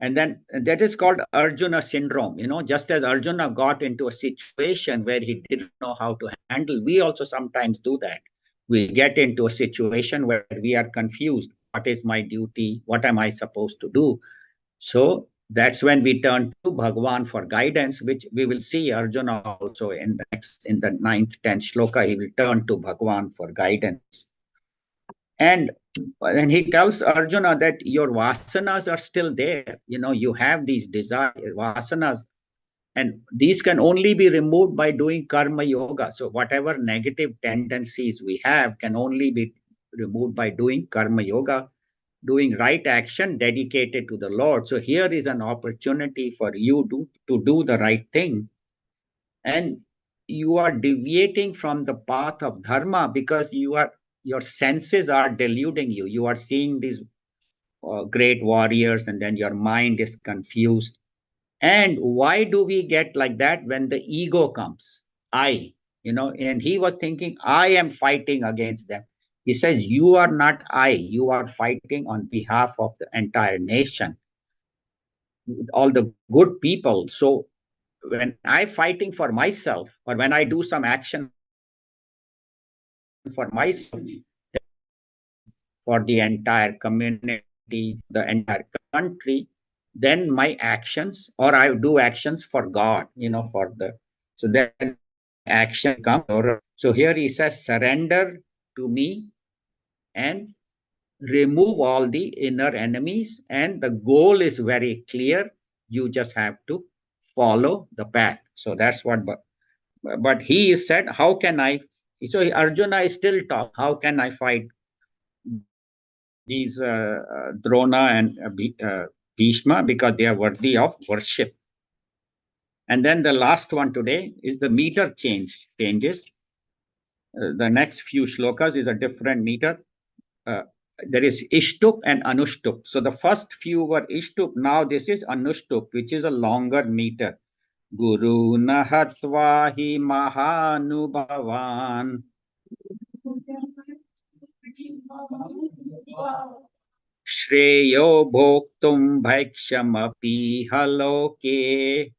And then that is called Arjuna syndrome. Just as Arjuna got into a situation where he didn't know how to handle, we also sometimes do that. We get into a situation where we are confused. What is my duty? What am I supposed to do? So that's when we turn to Bhagwan for guidance, which we will see Arjuna also in the ninth, 10th shloka. He will turn to Bhagwan for guidance. And he tells Arjuna that your vasanas are still there. You have these desires, vasanas, and these can only be removed by doing karma yoga. So whatever negative tendencies we have can only be removed by doing karma yoga, doing right action dedicated to the Lord. So here is an opportunity for you to do the right thing. And you are deviating from the path of dharma because your senses are deluding you. You are seeing these great warriors, and then your mind is confused. And why do we get like that? When the ego comes, and he was thinking, I am fighting against them. He says, you are not I, you are fighting on behalf of the entire nation, all the good people. So when I fighting for myself, or when I do some action for myself, for the entire community, the entire country, then my actions, or I do actions for God, for the, so then action comes. So here he says, surrender to me and remove all the inner enemies. And the goal is very clear. You just have to follow the path. So that's what, but he said, how can I? So Arjuna is still talking. How can I fight these Drona and Bhishma, because they are worthy of worship? And then the last one today is the meter changes. The next few shlokas is a different meter. Uh, there is Ishtup and Anushtup. So the first few were Ishtup. Now this is Anushtup, which is a longer meter. Guru Nahatva hi Mahanubhavan. Shreyo Bhoktum Bhaikshamapi Haloke.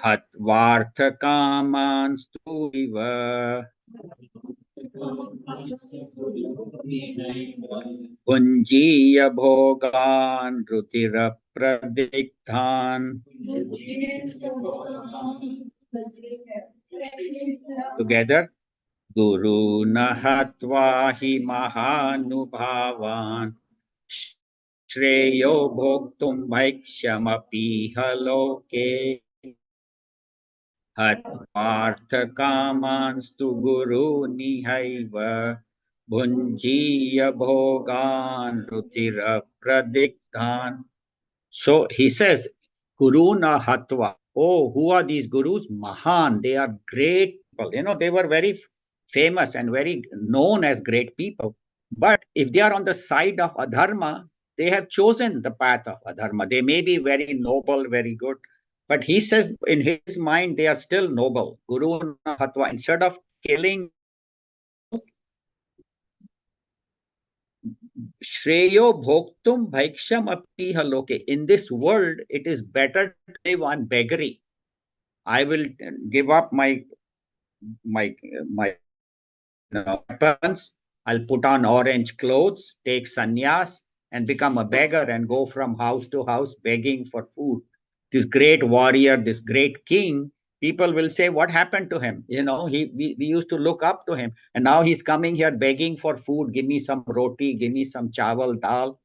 Hatvarthakamanstuiva Punjiya Bhogan Rutira Pradiktan. Together, Guru Nahatva hi Mahanubhavan. Shreyo Bhoktum Bhaikshamapi Haloke. Hatvarthakamanstu Guru Nihaiva Bhunjiya Bhogan Rutira Pradiktan. So he says, Guru na Hatva. Oh, who are these gurus? Mahan. They are great people. They were very famous and very known as great people. But if they are on the side of adharma, they have chosen the path of adharma. They may be very noble, very good, but he says in his mind they are still noble. Guru na Hatva. Instead of killing Shreyo bhoktum bhaiksham api haloke. In this world, it is better to live on beggary. I will give up my weapons. I'll put on orange clothes, take sannyas, and become a beggar and go from house to house begging for food. This great warrior, this great king, people will say, what happened to him? We used to look up to him. And now he's coming here begging for food. Give me some roti, give me some chawal, dal.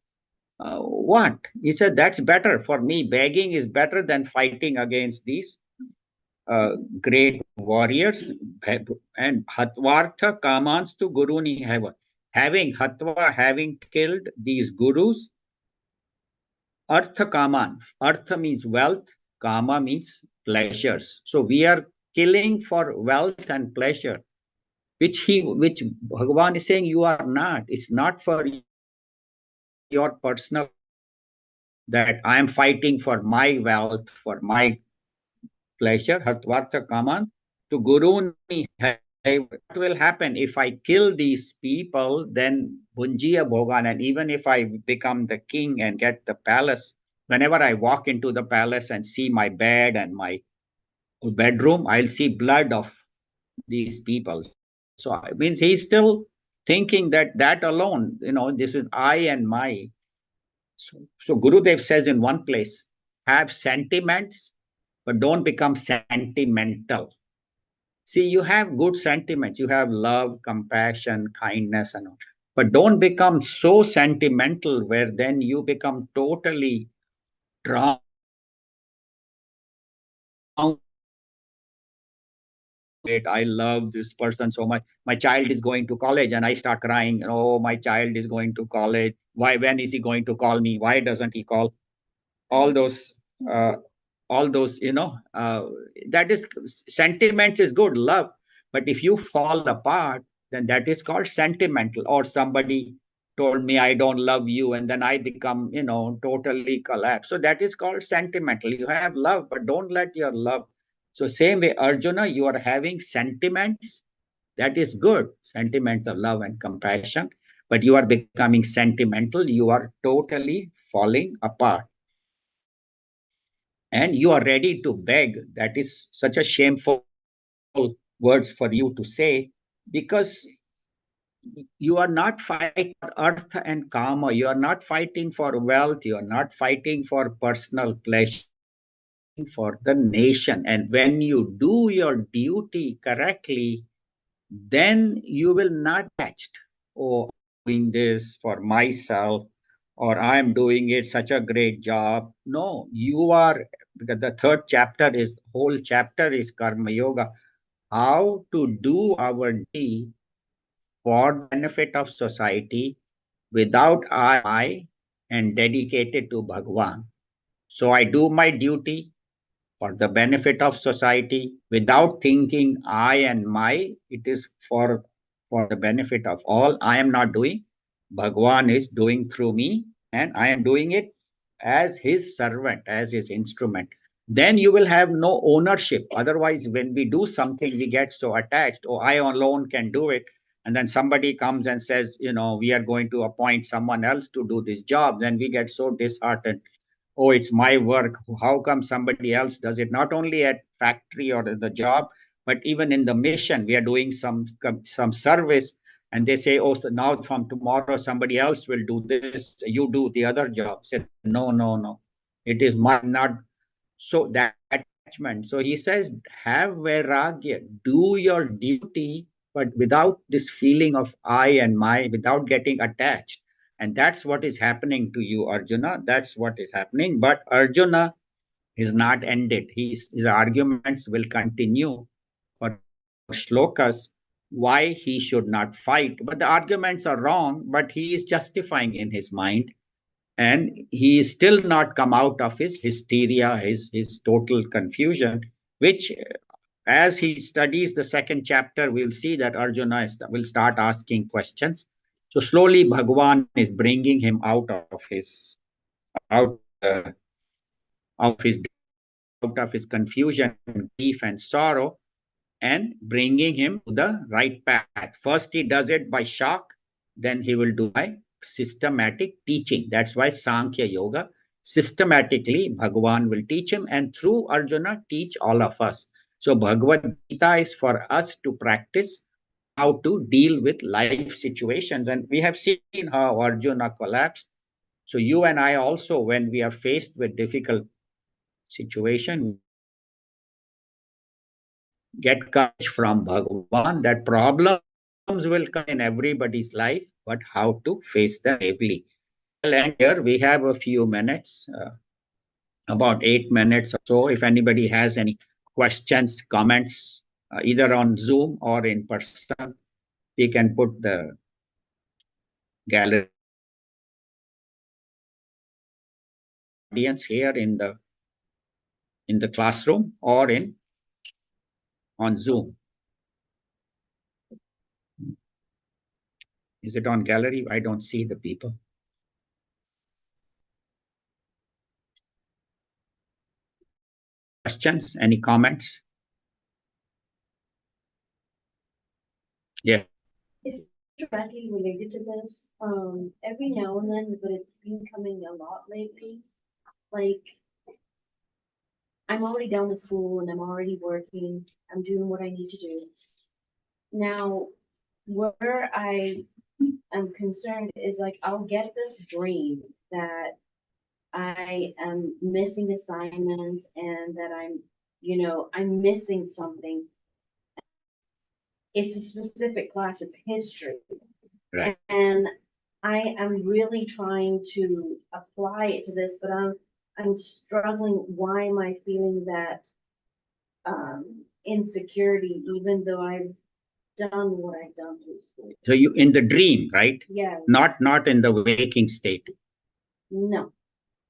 What? He said, that's better for me. Begging is better than fighting against these great warriors. And Hatvartha Kamans to Guruni Hava. Having killed these gurus, Artha Kaman. Artha means wealth, Kama means pleasures. So we are killing for wealth and pleasure, which Bhagavan is saying you are not. It's not for your personal that I am fighting for my wealth, for my pleasure, Hatvartha Kaman, to Guruni. What will happen if I kill these people? Then Bunjiya Bhogan, and even if I become the king and get the palace, whenever I walk into the palace and see my bed and my bedroom, I'll see blood of these people. So it means he's still thinking that alone, this is I and my. So Gurudev says in one place, have sentiments, but don't become sentimental. See, you have good sentiments, you have love, compassion, kindness, and all. But don't become so sentimental where then you become totally drowned. I love this person so much. My child is going to college, and I start crying. Oh, my child is going to college. Why? When is he going to call me? Why doesn't he call? All those uh, all those that is sentiments is good, love, but if you fall apart, then that is called sentimental. Or somebody told me I don't love you, and then I become totally collapse. So that is called sentimental. You have love, but don't let your love. So same way, Arjuna, you are having sentiments. That is good, sentiments of love and compassion, but you are becoming sentimental. You are totally falling apart, and you are ready to beg. That is such a shameful words for you to say, because you are not fighting for earth and karma. You are not fighting for wealth. You are not fighting for personal pleasure. For the nation. And when you do your duty correctly, then you will not attached. Oh, doing this for myself, or I'm doing it such a great job. No, you are, because the third chapter is whole chapter is karma yoga, how to do our duty for the benefit of society without I and dedicated to Bhagwan. So I do my duty for the benefit of society without thinking I and my. It is for the benefit of all. I am not doing. Bhagwan is doing through me, and I am doing it as his servant, as his instrument. Then you will have no ownership. Otherwise, when we do something, we get so attached. Oh, I alone can do it. And then somebody comes and says, we are going to appoint someone else to do this job. Then we get so disheartened. Oh, it's my work. How come somebody else does it? Not only at factory or the job, but even in the mission, we are doing some service, and they say, oh, so now from tomorrow somebody else will do this. You do the other job. Said, no, no, no. It is my not. So that attachment. So he says, have vairagya, do your duty, but without this feeling of I and my, without getting attached. And that's what is happening to you, Arjuna. That's what is happening. But Arjuna is not ended. His arguments will continue for shlokas why he should not fight. But the arguments are wrong, but he is justifying in his mind. And he is still not come out of his hysteria, his total confusion, which as he studies the second chapter, we'll see that Arjuna will start asking questions. So slowly, Bhagwan is bringing him out of his out of his confusion, grief, and sorrow, and bringing him to the right path. First, he does it by shock, then he will do by systematic teaching. That's why Sankhya Yoga, systematically, Bhagavan will teach him, and through Arjuna, teach all of us. So, Bhagavad Gita is for us to practice how to deal with life situations. And we have seen how Arjuna collapsed. So, you and I also, when we are faced with difficult situation, get courage from Bhagavan that problems will come in everybody's life, but how to face them bravely. Well, and here we have a few minutes, about 8 minutes or so. If anybody has any questions, comments, either on Zoom or in person, we can put the gallery audience here in the classroom or in on Zoom. Is it on gallery? I don't see the people. Questions? Any comments? Yeah. It's directly related to this. Every now and then, but it's been coming a lot lately. Like, I'm already done with school and I'm already working. I'm doing what I need to do. Now, where I am concerned is like I'll get this dream that I am missing assignments and that I'm missing something. It's a specific class, it's history. Right. And I am really trying to apply it to this, but I'm struggling. Why am I feeling that insecurity, even though I've done what I've done through school? So you in the dream, right? Yes. Not in the waking state. No.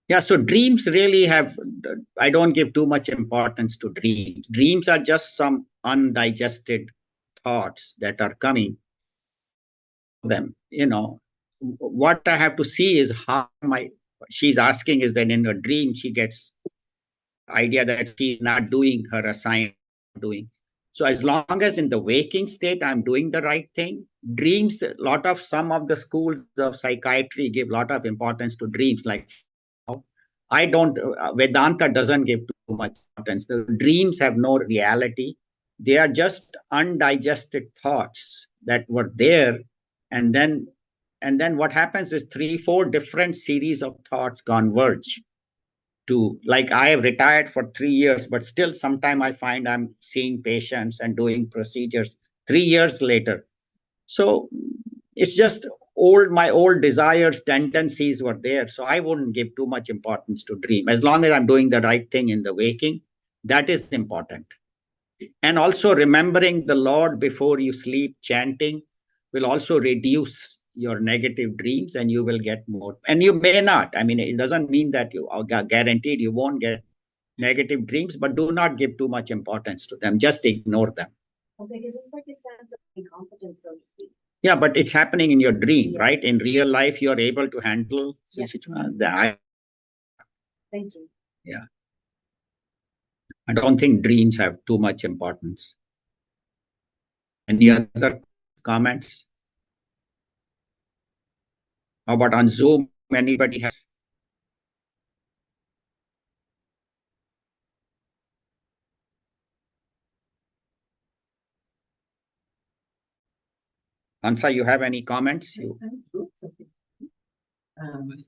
Yeah, so dreams really have, I don't give too much importance to dreams. Dreams are just some undigested thoughts that are coming. Them, what I have to see is how she's asking is that in a dream she gets idea that she's not doing her assignment, doing. So as long as in the waking state I'm doing the right thing, dreams, some of the schools of psychiatry give a lot of importance to dreams. Like I don't, Vedanta doesn't give too much importance. The dreams have no reality. They are just undigested thoughts that were there. And then what happens is 3, 4 different series of thoughts converge to, like, I have retired for 3 years, but still sometime I find I'm seeing patients and doing procedures 3 years later. So it's just my old desires, tendencies were there. So I wouldn't give too much importance to dream. As long as I'm doing the right thing in the waking, that is important. And also remembering the Lord before you sleep, chanting will also reduce your negative dreams and you will get more. And you may not. I mean, it doesn't mean that you are guaranteed you won't get negative dreams, but do not give too much importance to them. Just ignore them. Okay, because it's like a sense of incompetence, so to speak. Yeah, but it's happening in your dream, right? In real life, you're able to handle situations. Thank you. Yeah. I don't think dreams have too much importance. Any other comments? How about on Zoom? Anybody has? Ansa, you have any comments?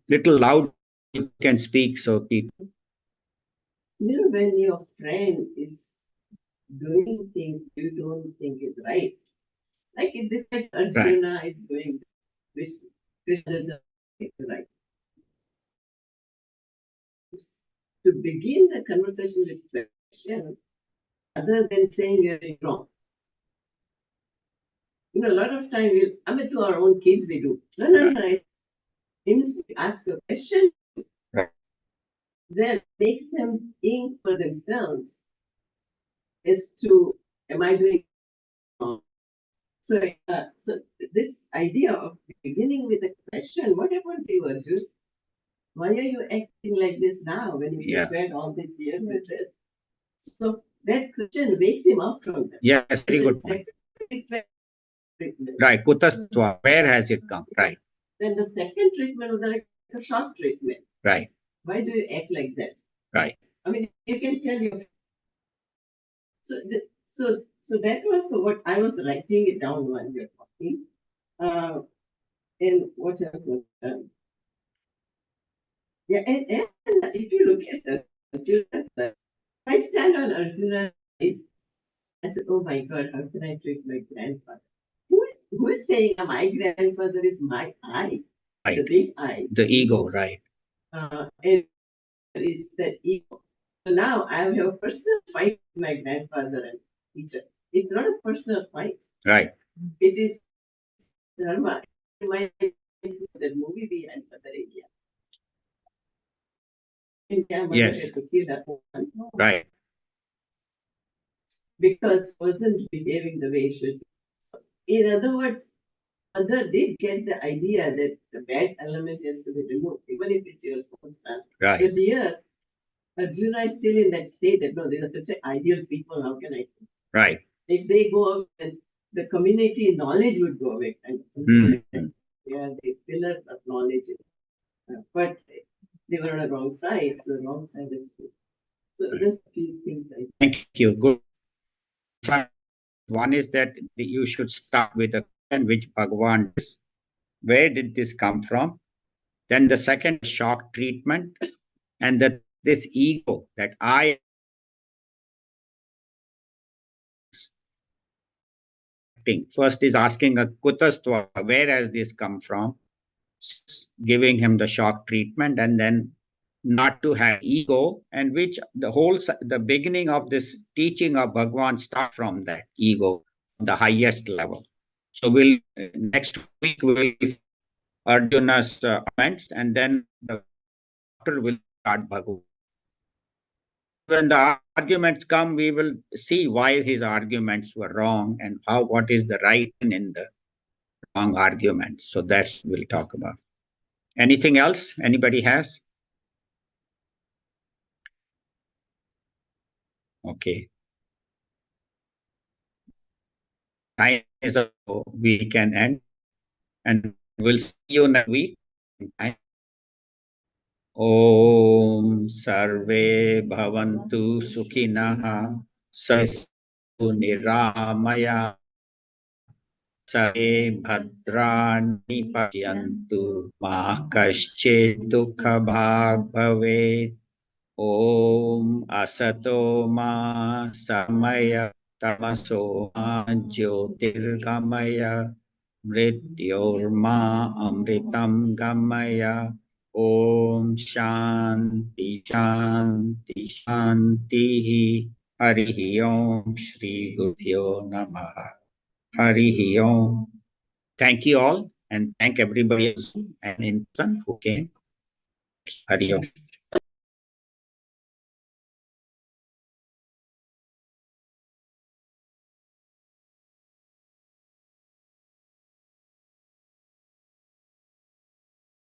Little loud, you can speak so people. You know, when your friend is doing things you don't think is right, like in this, like Arjuna is doing this, Krishna doesn't think is right. To begin the conversation with question, other than saying you're wrong. You know, a lot of time I mean, to our own kids we do. No. Instead, ask a question, then makes them think for themselves as to, am I doing wrong? So this idea of beginning with a question, what happened to you, Arjun? Why are you acting like this now when you spent all these years with this? So that question wakes him up from that. Yeah, very good point. Right, Kutastva, where has it come? Right. Then the second treatment was like a shock treatment. Right. Why do you act like that? Right. I mean, you can tell your. So that was what I was writing it down while we were talking. And what else was done? Yeah, and if you look at the Arjuna, I stand on Arjuna. I said, "Oh my God, how can I treat my grandfather? Who is saying my grandfather is my I, right. The big I, the ego, right? And is that ego. So now I have a personal fight with my grandfather and teacher. It's not a personal fight. Right. It is dharma. That movie we had for the India. Yes. Right. Because wasn't behaving the way it should be. In other words, mother did get the idea that the bad element has to be removed, even if it's your own son. Right. But here, Arjuna is still in that state that no, they are such ideal people. How can I? Right. If they go up, then the community knowledge would go away. And they are the pillars of knowledge. But they were on the wrong side, so the wrong side is good. So there's a few things. Thank you. Good. One is that you should start with a question which Bhagavan is. Where did this come from? Then the second shock treatment, and this ego that I first is asking a kutastva, where has this come from? Giving him the shock treatment, and then not to have ego, and which the beginning of this teaching of Bhagwan start from that ego, the highest level. So we'll next week we'll Arjuna's comments, and then after we'll start Bhagwan. When the arguments come, we will see why his arguments were wrong and what is the right in the wrong arguments. So that's we'll talk about. Anything else anybody has? Okay. Time is up, we can end, and we'll see you next week. Om Sarve Bhavantu Sukhinah Sastu Niramaya Sarve Bhadrani Pashyantu Ma Kaschid Dukha Bhag Bhavet. Om Asato Ma Samaya Tamaso Ma Jyotirgamaya Mrityorma Amritam Gamaya. Om Shanti Shanti Shanti. Harihi Om Shri Gurubhyo Namaha. Harihi Om. Thank you all. And thank everybody on Zoom and in person who came. Hari Om.